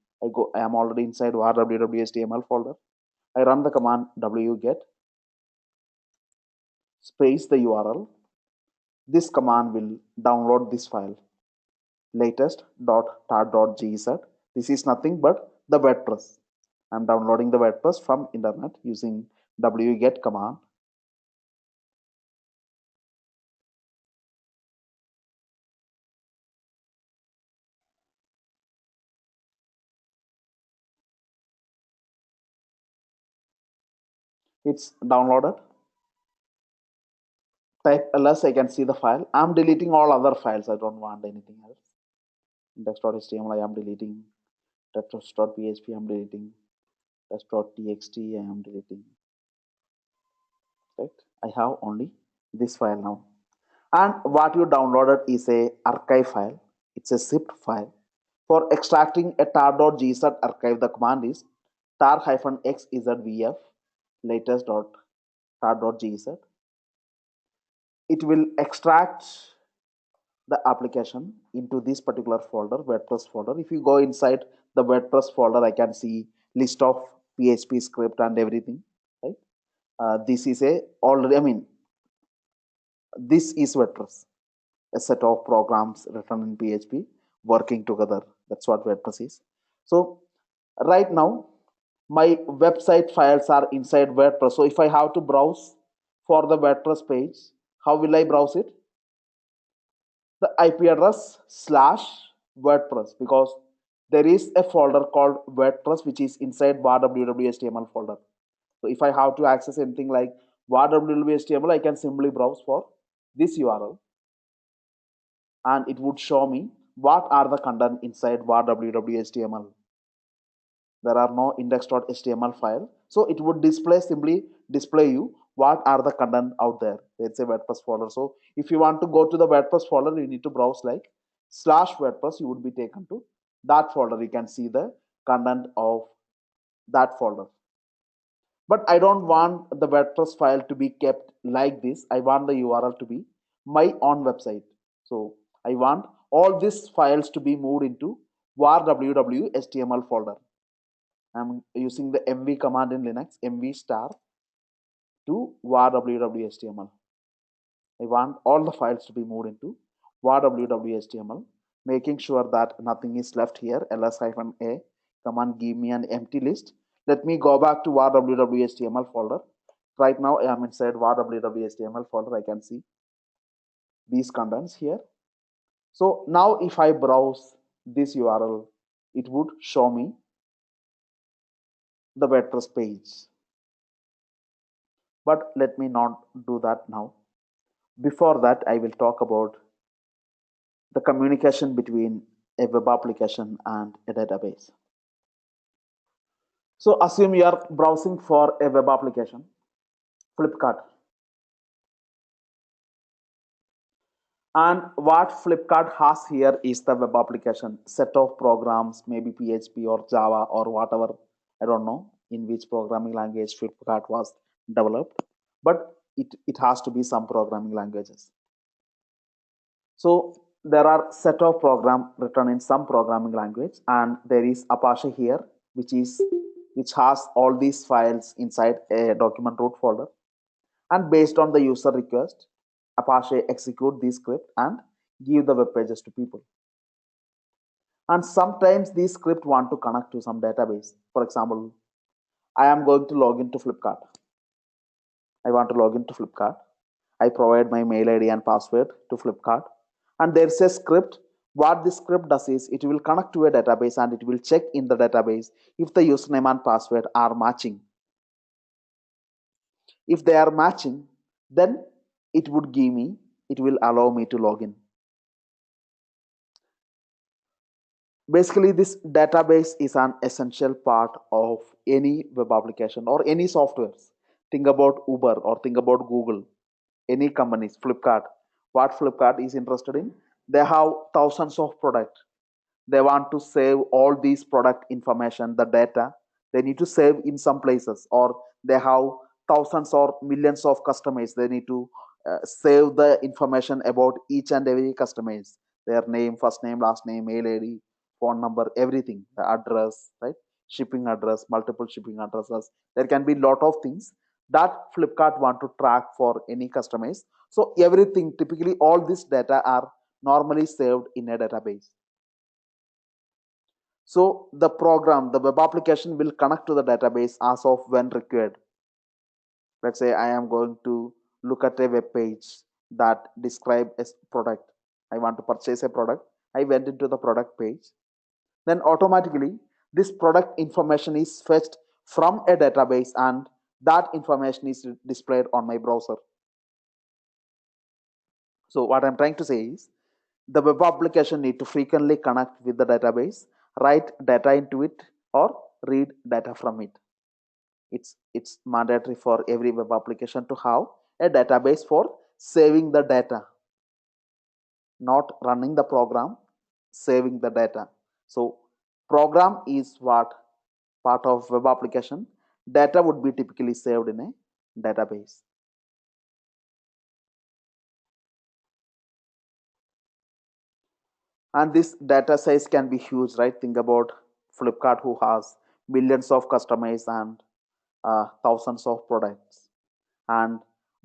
I am already inside var www.html folder. I run the command wget space the URL. This command will download this file, latest.tar.gz. This is nothing but the WordPress. I'm downloading the WordPress from internet using wget command. It's downloaded. Type ls, I can see the file. I'm deleting all other files. I don't want anything else. Index.html, I am deleting. Test.php, I'm deleting. Test.txt, I am deleting. Right? I have only this file now. And what you downloaded is a archive file. It's a zipped file. For extracting a tar.gz archive, the command is tar-xzvf latest.tar.gz. It will extract the application into this particular folder, WordPress folder. If you go inside the WordPress folder, I can see list of PHP script and everything. Right? This is a already. I mean, this is WordPress, a set of programs written in PHP working together. That's what WordPress is. So right now, my website files are inside WordPress. So if I have to browse for the WordPress page, how will I browse it? The IP address /WordPress, because there is a folder called WordPress which is inside var www.html folder. So if I have to access anything like var www.html, I can simply browse for this URL and it would show me what are the content inside var www.html. There are no index.html file, so it would simply display you what are the content out there. It's a WordPress folder. So if you want to go to the WordPress folder, you need to browse like /WordPress. You would be taken to that folder. You can see the content of that folder. But I don't want the WordPress file to be kept like this. I want the URL to be my own website. So I want all these files to be moved into var www.html folder. I'm using the mv command in Linux, mv star to var www.html. I want all the files to be moved into var www.html, making sure that nothing is left here. ls-a command give me an empty list. Let me go back to var www.html folder. Right now I am inside var www.html folder. I can see these contents here. So now if I browse this URL, it would show me the WordPress page. But let me not do that now. Before that, I will talk about the communication between a web application and a database. So assume you are browsing for a web application, Flipkart. And what Flipkart has here is the web application, set of programs, maybe PHP or Java or whatever, I don't know in which programming language Flipkart was developed, but it has to be some programming languages. So there are set of program written in some programming language, and there is Apache here, which has all these files inside a document root folder. And based on the user request, Apache execute this script and give the web pages to people. And sometimes these script want to connect to some database. For example, I am going to log into Flipkart. I want to log into Flipkart. I provide my mail ID and password to Flipkart. And there's a script. What this script does is it will connect to a database and it will check in the database if the username and password are matching. If they are matching, then it will allow me to log in. Basically, this database is an essential part of any web application or any softwares. Think about Uber or think about Google, any companies, Flipkart. What Flipkart is interested in? They have thousands of products. They want to save all these product information, the data. They need to save in some places, or they have thousands or millions of customers. They need to save the information about each and every customers, their name, first name, last name, mail ID, phone number, everything, the address, right? Shipping address, multiple shipping addresses. There can be a lot of things that Flipkart want to track for any customers. So everything, typically all this data are normally saved in a database. So the program, the web application will connect to the database as of when required. Let's say I am going to look at a web page that describe a product. I want to purchase a product. I went into the product page. Then automatically this product information is fetched from a database and that information is displayed on my browser. So what I'm trying to say is the web application need to frequently connect with the database, write data into it, or read data from it. It's mandatory for every web application to have a database for saving the data, not running the program, saving the data. So program is what part of web application. Data would be typically saved in a database. And this data size can be huge, right? Think about Flipkart, who has millions of customers and thousands of products and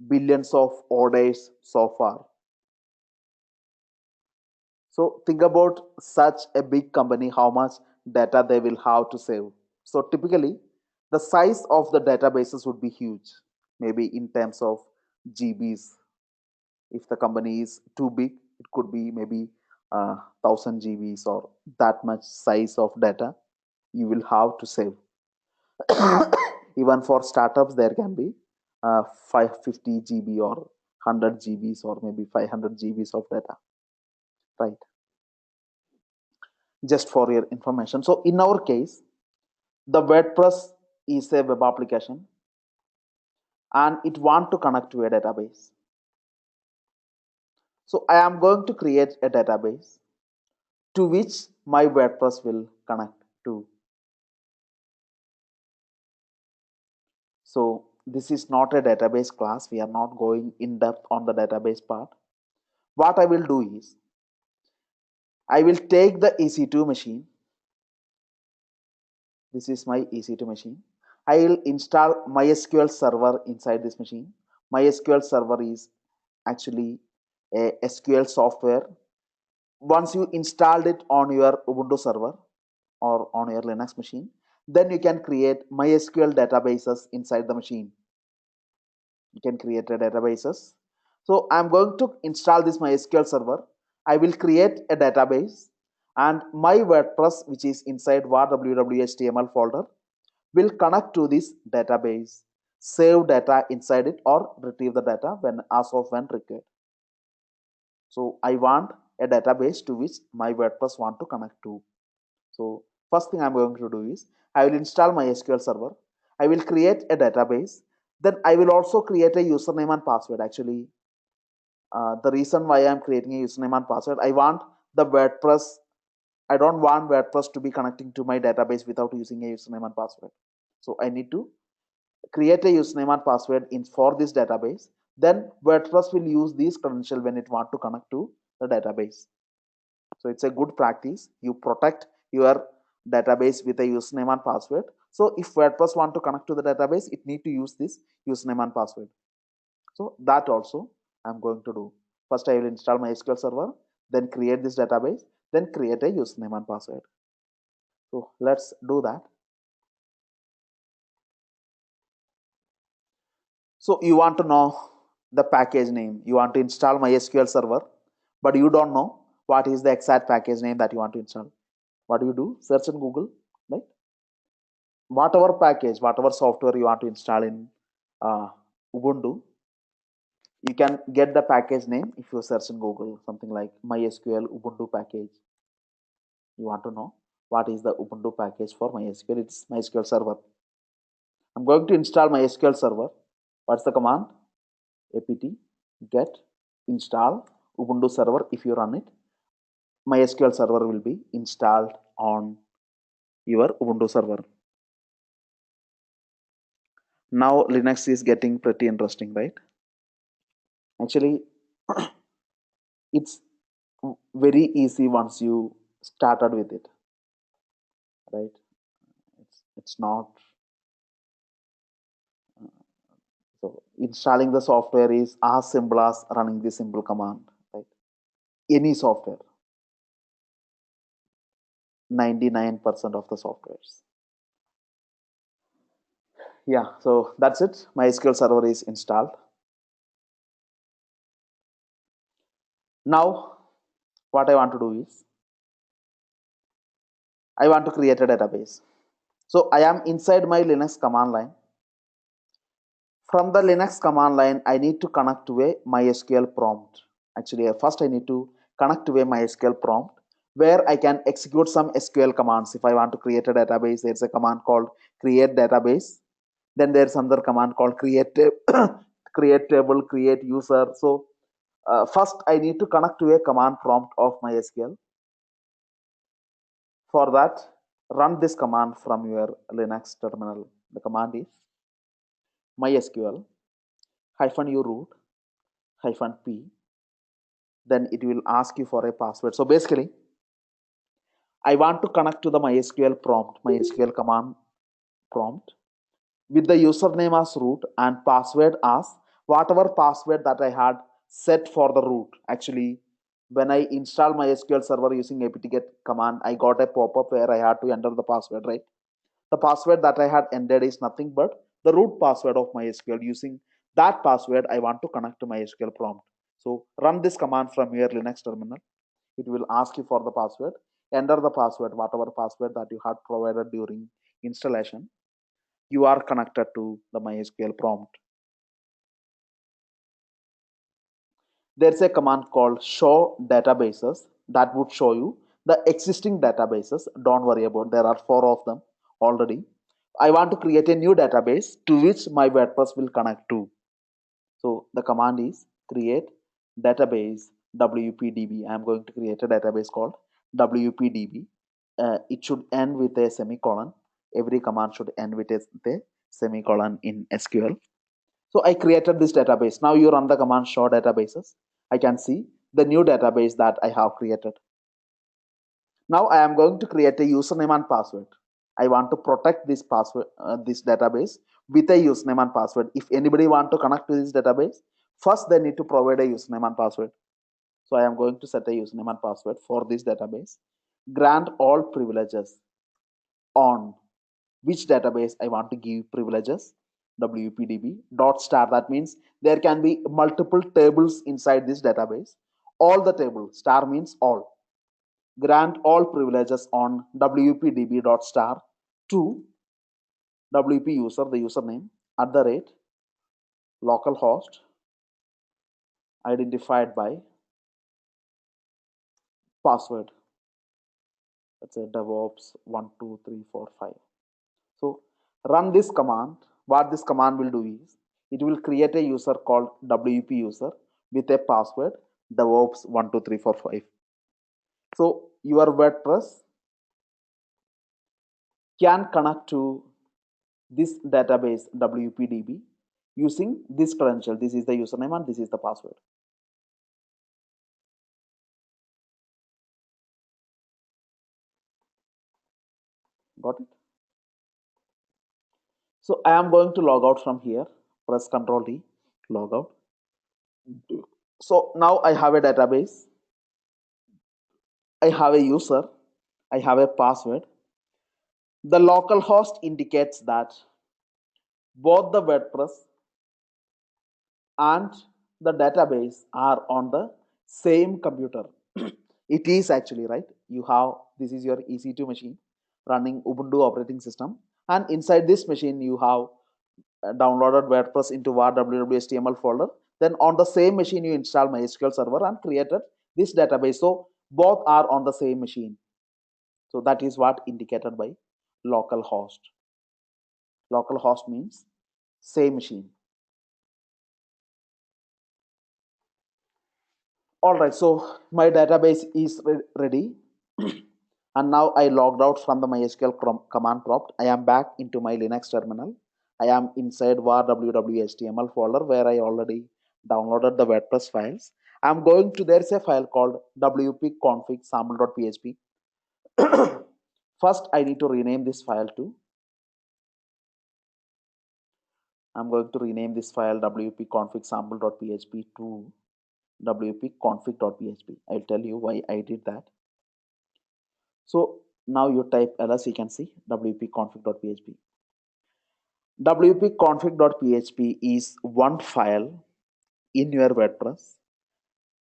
billions of orders so far. So think about such a big company, how much data they will have to save. So typically, the size of the databases would be huge, maybe in terms of GBs. If the company is too big, it could be maybe 1000 GBs or that much size of data you will have to save. Even for startups, there can be 550 GB or 100 GBs or maybe 500 GBs of data, right? Just for your information. So in our case, the WordPress is a web application and it want to connect to a database. So I am going to create a database to which my WordPress will connect to. So this is not a database class. We are not going in depth on the database part. What I will do is I will take the EC2 machine. This is my EC2 machine. I will install MySQL server inside this machine. MySQL server is actually a SQL software. Once you installed it on your Ubuntu server or on your Linux machine, then you can create MySQL databases inside the machine. You can create a databases. So I'm going to install this MySQL server. I will create a database and my WordPress, which is inside var www.html folder, will connect to this database, save data inside it or retrieve the data when as of when required. So I want a database to which my WordPress want to connect to. So first thing I'm going to do is I will install my SQL server. I will create a database. Then I will also create a username and password. Actually, the reason why I'm creating a username and password, I want the WordPress. I don't want WordPress to be connecting to my database without using a username and password. So I need to create a username and password for this database. Then WordPress will use these credentials when it want to connect to the database. So it's a good practice. You protect your database with a username and password. So if WordPress want to connect to the database, it need to use this username and password. So that also I'm going to do. First, I will install my SQL server, then create this database, then create a username and password. So let's do that. So you want to know the package name. You want to install MySQL server, but you don't know what is the exact package name that you want to install. What do? Search in Google, right? Whatever package, whatever software you want to install in Ubuntu, you can get the package name if you search in Google, something like MySQL Ubuntu package. You want to know what is the Ubuntu package for MySQL? It's MySQL server. I'm going to install MySQL server. What's the command? apt get install Ubuntu server. If you run it, MySQL server will be installed on your Ubuntu server. Now Linux is getting pretty interesting, right? Actually, it's very easy once you started with it, right? It's not so installing the software is as simple as running the simple command, right? Any software, 99% of the softwares. Yeah, so that's it. MySQL server is installed. Now what I want to do is I want to create a database. So I am inside my Linux command line. From the Linux command line, I need to connect to a MySQL prompt. Actually, first I need to connect to a MySQL prompt where I can execute some SQL commands. If I want to create a database, there's a command called create database. Then there's another command called create create table, create user. So first I need to connect to a command prompt of MySQL. For that, run this command from your Linux terminal. The command is MySQL -u root -p. Then it will ask you for a password. So basically, I want to connect to the MySQL prompt, MySQL command prompt with the username as root and password as whatever password that I had set for the root. Actually, when I install MySQL server using apt-get command, I got a pop-up where I had to enter the password, right? The password that I had entered is nothing but the root password of MySQL. Using that password, I want to connect to MySQL prompt. So run this command from your Linux terminal. It will ask you for the password. Enter the password, whatever password that you had provided during installation. You are connected to the MySQL prompt. There's a command called show databases that would show you the existing databases. Don't worry about, there are 4 of them already. I want to create a new database to which my WordPress will connect to. So the command is create database WPDB. I'm going to create a database called WPDB. It should end with a semicolon. Every command should end with a semicolon in SQL. So I created this database. Now you run the command show databases. I can see the new database that I have created. Now I am going to create a username and password. I want to protect this password, this database with a username and password. If anybody want to connect to this database, first they need to provide a username and password. So I am going to set a username and password for this database. Grant all privileges on which database I want to give privileges. WPDB dot star. That means there can be multiple tables inside this database. All the tables. Star means all. Grant all privileges on WPDB dot star to WP user, the username, @ localhost identified by password. Let's say DevOps 12345. So run this command. What this command will do is it will create a user called WP user with a password DevOps 12345. So your WordPress can connect to this database WPDB using this credential. This is the username and this is the password. Got it? So I am going to log out from here. Press Ctrl D, log out. So now I have a database. I have a user. I have a password. The localhost indicates that both the WordPress and the database are on the same computer. It is actually, right? You have, this is your EC2 machine running Ubuntu operating system, and inside this machine you have downloaded WordPress into var www.html folder. Then on the same machine you install MySQL server and created this database. So both are on the same machine. So that is what indicated by localhost. Localhost means same machine. All right, so my database is ready. And now I logged out from the MySQL command prompt. I am back into my Linux terminal. I am inside var www.html folder where I already downloaded the WordPress files. I'm going to, there's a file called wp-config sample.php. First, I need to rename this file to, I'm going to rename this file wp-config sample.php to wp-config.php. I'll tell you why I did that. So now you type ls, you can see wp-config.php. wp-config.php is one file in your WordPress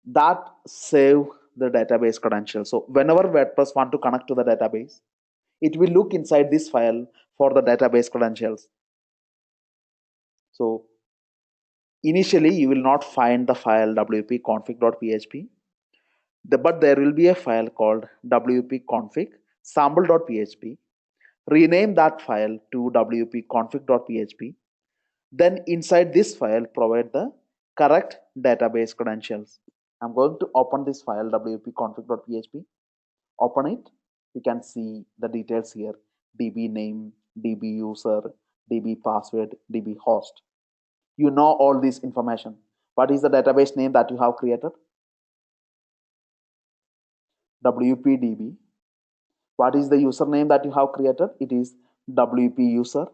that save the database credentials. So whenever WordPress want to connect to the database, it will look inside this file for the database credentials. So Initially, you will not find the file wp-config.php, but there will be a file called wp-config sample.php. Rename that file to wp-config.php. Then inside this file, provide the correct database credentials. I'm going to open this file wp-config.php. Open it. You can see the details here: db name, db user, db password, db host. You know all this information. What is the database name that you have created? wpdb. What is the username that you have created? It is wp user.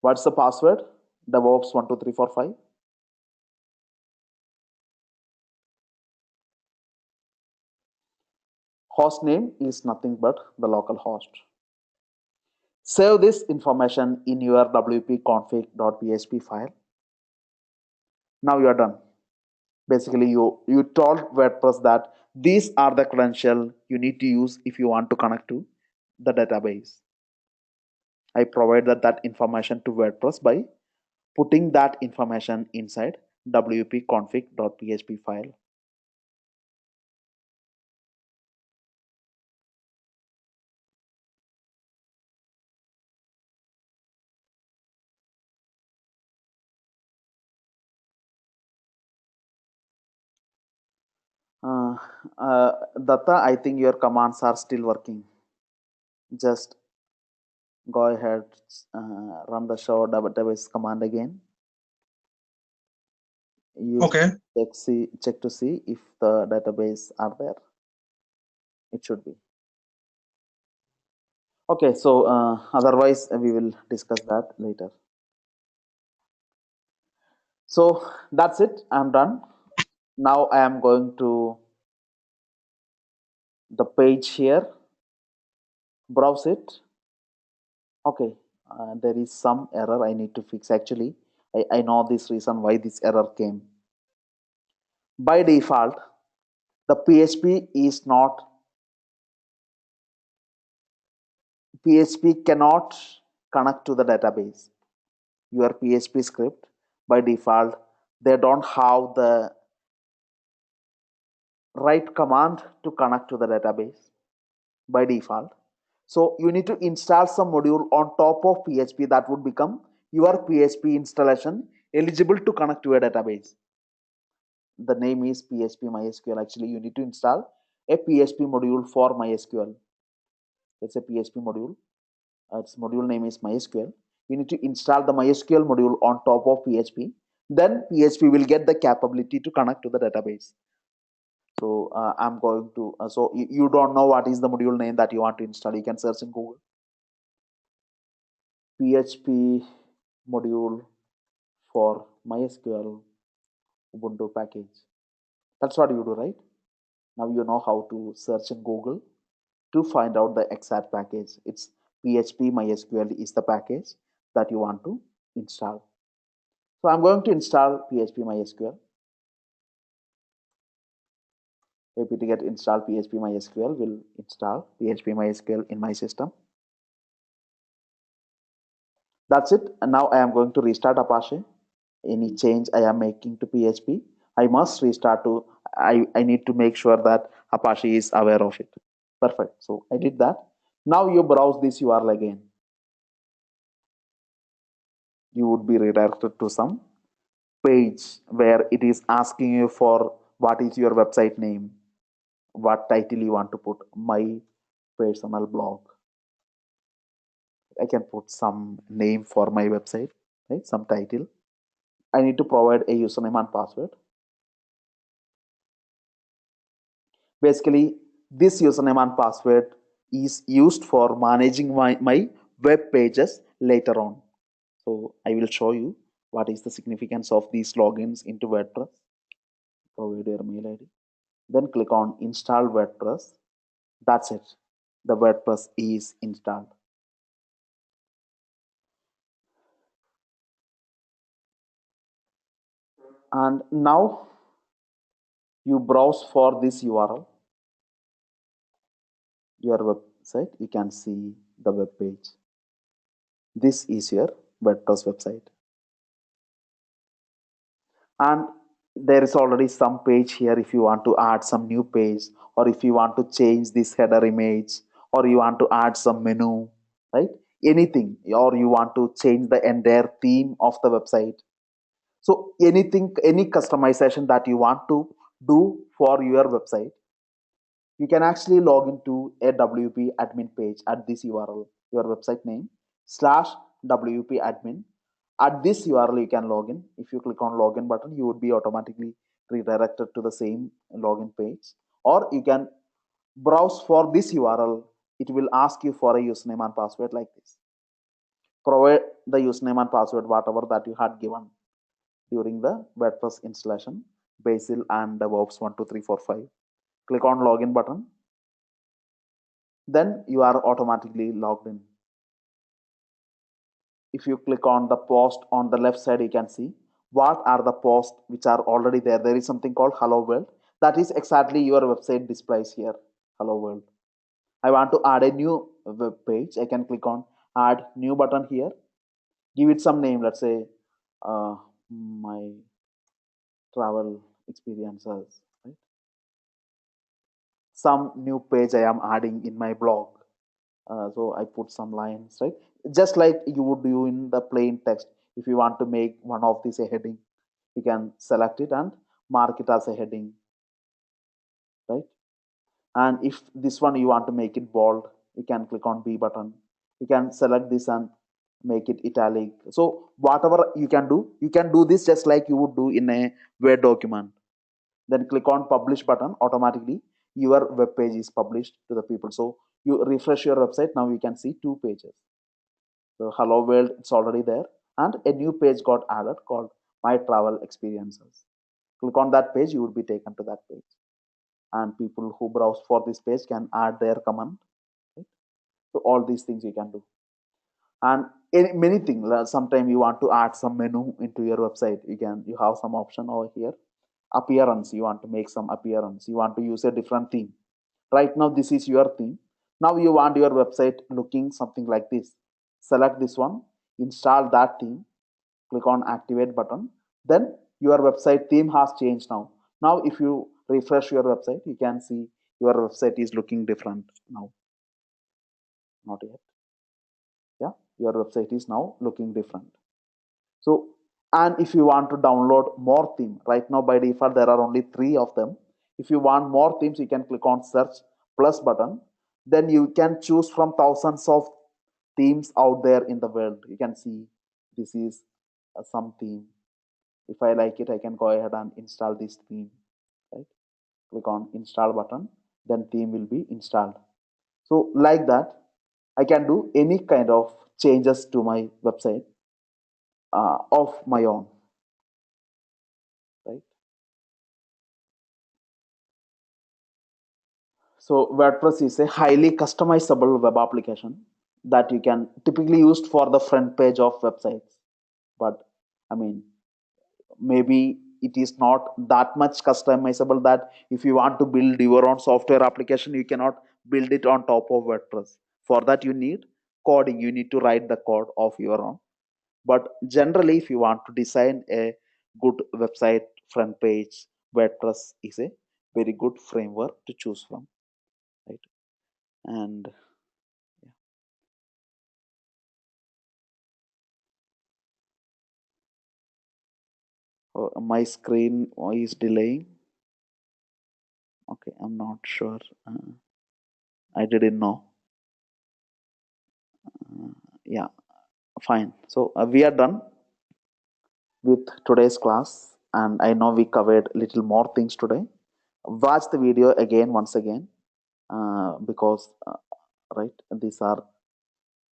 What's the password? DevOps12345. Host name is nothing but the local host. Save this information in your wp-config.php file. Now you are done. Basically, you told WordPress that these are the credentials you need to use if you want to connect to the database. I provided that information to WordPress by putting that information inside wp-config.php file. Datta, I think your commands are still working. Just go ahead, run the show database command again. You Okay. check to see if the database are there. It should be. Okay, so otherwise we will discuss that later. So that's it. I'm done. Now I am going to the page here. Browse it. Okay, there is some error I need to fix. Actually, I know this reason why this error came. By default, the PHP cannot connect to the database. Your PHP script, by default, they don't have the right command to connect to the database by default. So you need to install some module on top of PHP that would become your PHP installation eligible to connect to a database. The name is PHP MySQL. Actually, you need to install a PHP module for MySQL. It's a PHP module. Its module name is MySQL. You need to install the MySQL module on top of PHP. Then PHP will get the capability to connect to the database. So I'm going to, so you don't know what is the module name that you want to install. You can search in Google. PHP module for MySQL Ubuntu package. That's what you do, right? Now you know how to search in Google to find out the exact package. It's PHP MySQL is the package that you want to install. So I'm going to install PHP MySQL. apt-get install PHP MySQL will install PHP MySQL in my system. That's it. And now I am going to restart Apache. Any change I am making to PHP, I must restart to, I need to make sure that Apache is aware of it. Perfect. So I did that. Now you browse this URL again. You would be redirected to some page where it is asking you for what is your website name, what title you want to put. My personal blog. I can put some name for my website, right? Some title. I need to provide a username and password. Basically, this username and password is used for managing my web pages later on. So I will show you what is the significance of these logins into WordPress. Provide your mail ID. Then click on install WordPress. That's it. The WordPress is installed. And now you browse for this URL, your website. You can see the web page. This is your WordPress website. and there is already some page here. If you want to add some new page, or if you want to change this header image, or you want to add some menu, right? Anything, or you want to change the entire theme of the website. So anything, any customization that you want to do for your website, you can actually log into a WP admin page at this URL, your website name /WP admin. At this URL, you can log in. If you click on login button, you would be automatically redirected to the same login page. Or you can browse for this URL. It will ask you for a username and password like this. Provide the username and password, whatever that you had given during the WordPress installation, Basil and DevOps 1, 2, 3, 4, 5. Click on login button. Then you are automatically logged in. If you click on the post on the left side, you can see what are the posts which are already there. There is something called Hello World. That is exactly your website displays here. Hello World. I want to add a new web page. I can click on add new button here. Give it some name. Let's say my travel experiences. Right? Some new page I am adding in my blog. So I put some lines, right? Just like you would do in the plain text. If you want to make one of these a heading, you can select it and mark it as a heading, right? And if this one you want to make it bold, you can click on B button. You can select this and make it italic. So whatever you can do this just like you would do in a Word document. Then click on publish button. Automatically your web page is published to the people. So you refresh your website. Now you can see 2 pages. So Hello World, it's already there, and a new page got added called My Travel Experiences. Click on that page, you will be taken to that page, and people who browse for this page can add their comment. Right? So all these things you can do, and many things. Sometimes you want to add some menu into your website. You have some option over here. Appearance, you want to make some appearance. You want to use a different theme. Right now, this is your theme. Now you want your website looking something like this. Select this one, install that theme, click on activate button. Then your website theme has changed now. Now if you refresh your website, you can see your website is looking different now. Not yet. Yeah, your website is now looking different. So, and if you want to download more theme, right now by default there are only 3 of them. If you want more themes, you can click on search plus button. Then you can choose from thousands of themes out there in the world. You can see this is some theme. If I like it, I can go ahead and install this theme. Right? Click on install button, then theme will be installed. So like that, I can do any kind of changes to my website of my own. Right? So WordPress is a highly customizable web application that you can typically used for the front page of websites. But I mean, maybe it is not that much customizable that if you want to build your own software application, you cannot build it on top of WordPress. For that, you need coding. You need to write the code of your own. But generally, if you want to design a good website front page, WordPress is a very good framework to choose from. Right? And my screen is delaying. Okay, I'm not sure. I didn't know. Yeah, fine. So we are done with today's class, and I know we covered little more things today. Watch the video again once again because right, these are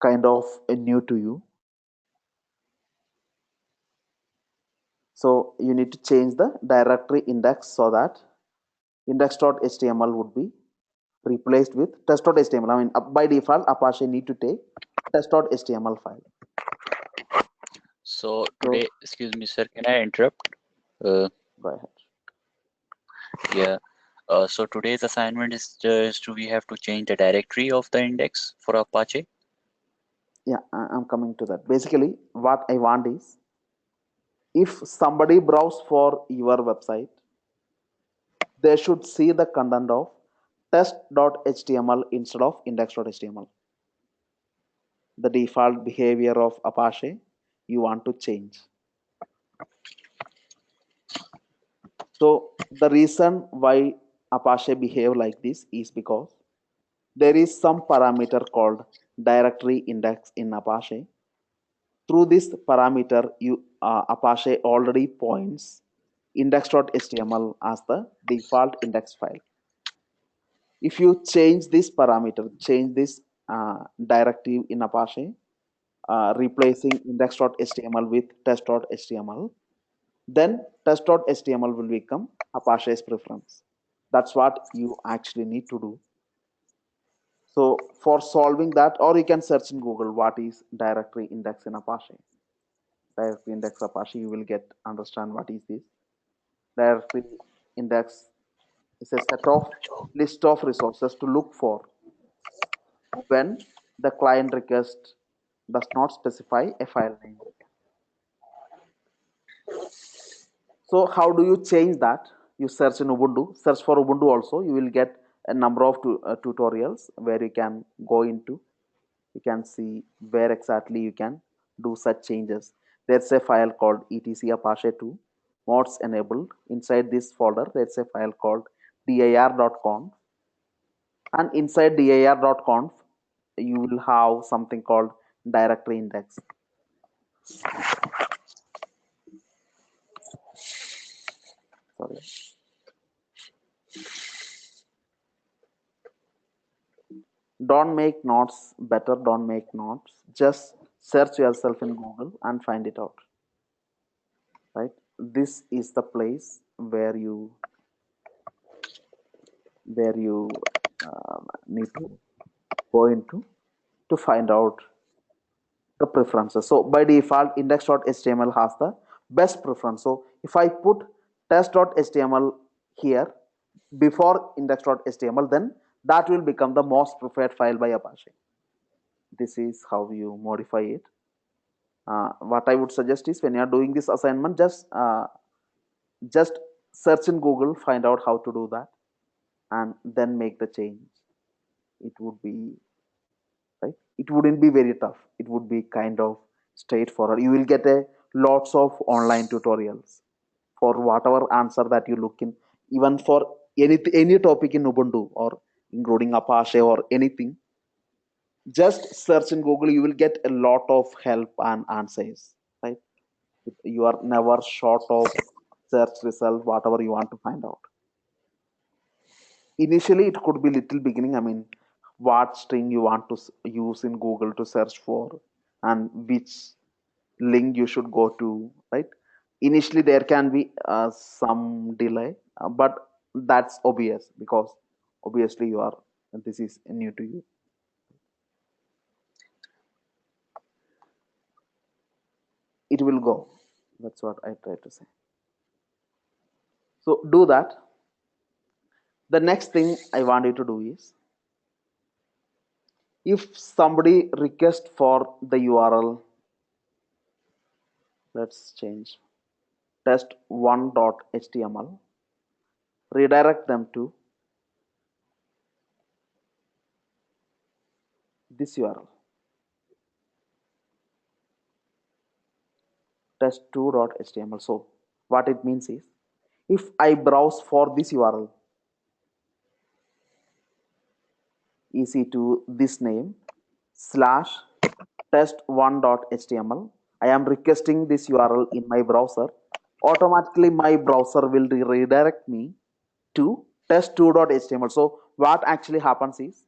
kind of new to you. So you need to change the directory index so that index.html would be replaced with test.html. I mean, by default, Apache need to take test.html file. So today, excuse me, sir, can I interrupt? Go ahead. Yeah. So today's assignment is just we have to change the directory of the index for Apache. Yeah, I'm coming to that. Basically, what I want is if somebody browse for your website, they should see the content of test.html instead of index.html. The default behavior of Apache you want to change. So the reason why Apache behave like this is because there is some parameter called directory index in Apache. Through this parameter, Apache already points index.html as the default index file. If you change this parameter, change this directive in Apache, replacing index.html with test.html, then test.html will become Apache's preference. That's what you actually need to do. So for solving that, or you can search in Google what is directory index in Apache. Directory index Apache, you will get understand what is this. Directory index is a set of list of resources to look for when the client request does not specify a file name. So how do you change that? You search in Ubuntu, search for Ubuntu also. You will get a number of tutorials where you can go into. You can see where exactly you can do such changes. There's a file called etc apache 2 mods enabled. Inside this folder, there's a file called dir.conf. And inside dir.conf, you will have something called directory index. Sorry. Don't make notes better, don't make notes. Just search yourself in Google and find it out. Right? This is the place where you need to go into to find out the preferences. So by default, index.html has the best preference. So if I put test.html here before index.html, then that will become the most preferred file by Apache. This is how you modify it. What I would suggest is when you are doing this assignment, just search in Google, find out how to do that, and then make the change. It would be right. It wouldn't be very tough. It would be kind of straightforward. You will get a lots of online tutorials for whatever answer that you look in, even for any topic in Ubuntu or including Apache or anything. Just search in Google, you will get a lot of help and answers. Right? You are never short of search result, whatever you want to find out. Initially, it could be little beginning. I mean, what string you want to use in Google to search for, and which link you should go to. Right? Initially, there can be some delay, but that's obvious because obviously this is new to you. It will go. That's what I try to say. So do that. The next thing I want you to do is, if somebody requests for the URL, let's change test1.html, redirect them to this URL, test2.html. So what it means is, if I browse for this URL, easy to this name /test1.html, I am requesting this URL in my browser. Automatically my browser will redirect me to test2.html. So what actually happens is,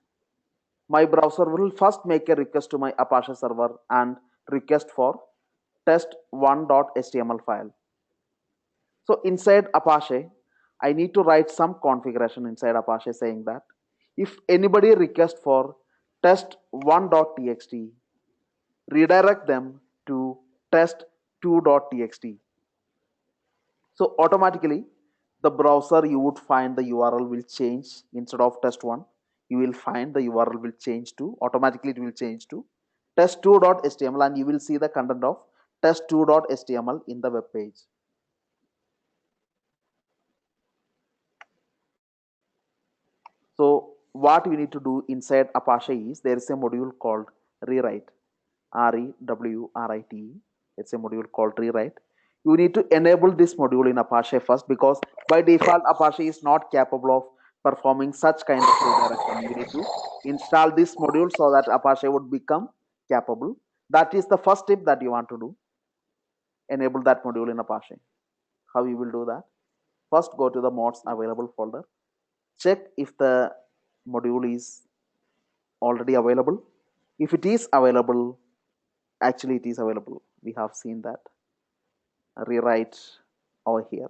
my browser will first make a request to my Apache server and request for test1.html file. So inside Apache, I need to write some configuration inside Apache saying that if anybody requests for test1.txt, redirect them to test2.txt. So automatically, the browser you would find the URL will change. Instead of test1, you will find the URL will change to, automatically it will change to test2.html, and you will see the content of test2.html in the web page. So what you need to do inside Apache is there is a module called rewrite, rewrite. It's a module called rewrite. You need to enable this module in Apache first, because by default Apache is not capable of performing such kind of redirection. You need to install this module so that Apache would become capable. That is the first step that you want to do. Enable that module in Apache. How you will do that? First, go to the mods available folder. Check if the module is already available. If it is available, actually it is available. We have seen that. Rewrite over here.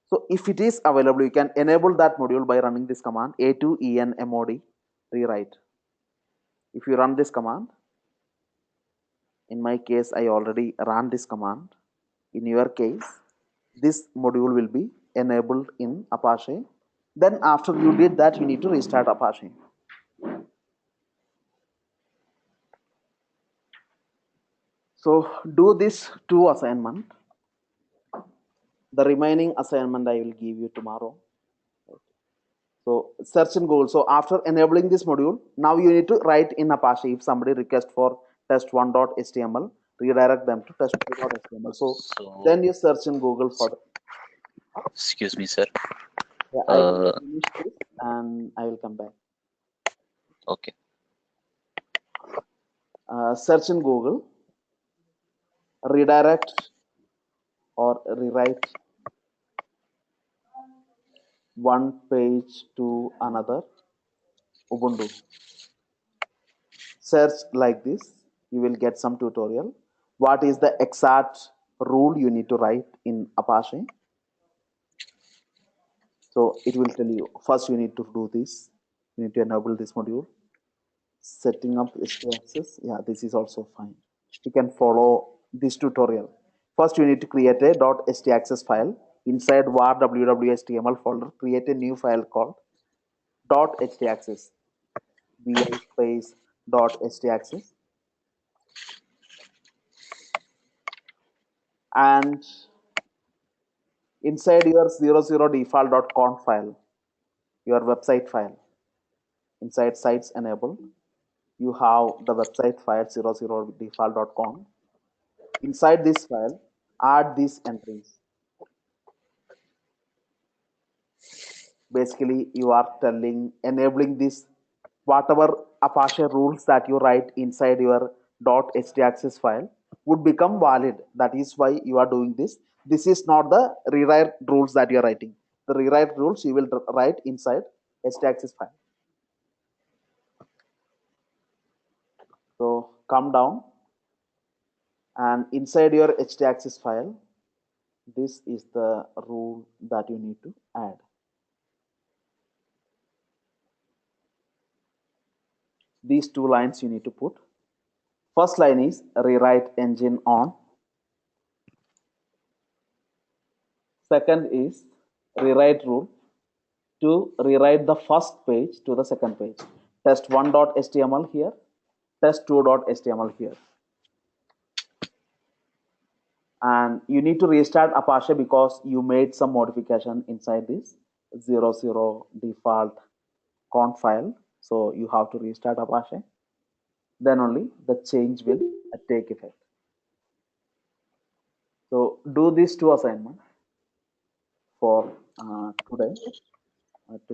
So if it is available, you can enable that module by running this command a2enmod rewrite. If you run this command, in my case I already ran this command. In your case, this module will be enabled in Apache. Then after you did that, you need to restart Apache. So do this 2 assignment. The remaining assignment I will give you tomorrow. So search in Google. So after enabling this module, now you need to write in Apache. If somebody requests for test1.html, redirect them to test2.html. So then you search in Google for the, Excuse me, sir. yeah, I will finish this and I will come back. Okay. Search in Google, redirect or rewrite one page to another Ubuntu. Search like this, you will get some tutorial. What is the exact rule you need to write in Apache? So it will tell you, first you need to do this. You need to enable this module. Setting up htaccess, yeah, this is also fine. You can follow this tutorial. First you need to create a .htaccess file. Inside var www.html folder, create a new file called .htaccess, vi space .htaccess, and inside your 00default.conf file, your website file, inside sites enabled, you have the website file 00default.conf. Inside this file, add these entries. Basically, you are enabling this, whatever Apache rules that you write inside your .htaccess file would become valid. That is why you are doing this. This is not the rewrite rules that you are writing. The rewrite rules you will write inside htaccess file. So come down, and inside your htaccess file, this is the rule that you need to add. These 2 lines you need to put. First line is rewrite engine on. Second is rewrite rule to rewrite the first page to the second page. Test1.html here, test2.html here. And you need to restart Apache because you made some modification inside this 00 default conf file. So you have to restart Apache. Then only the change will take effect. So do these 2 assignments for today.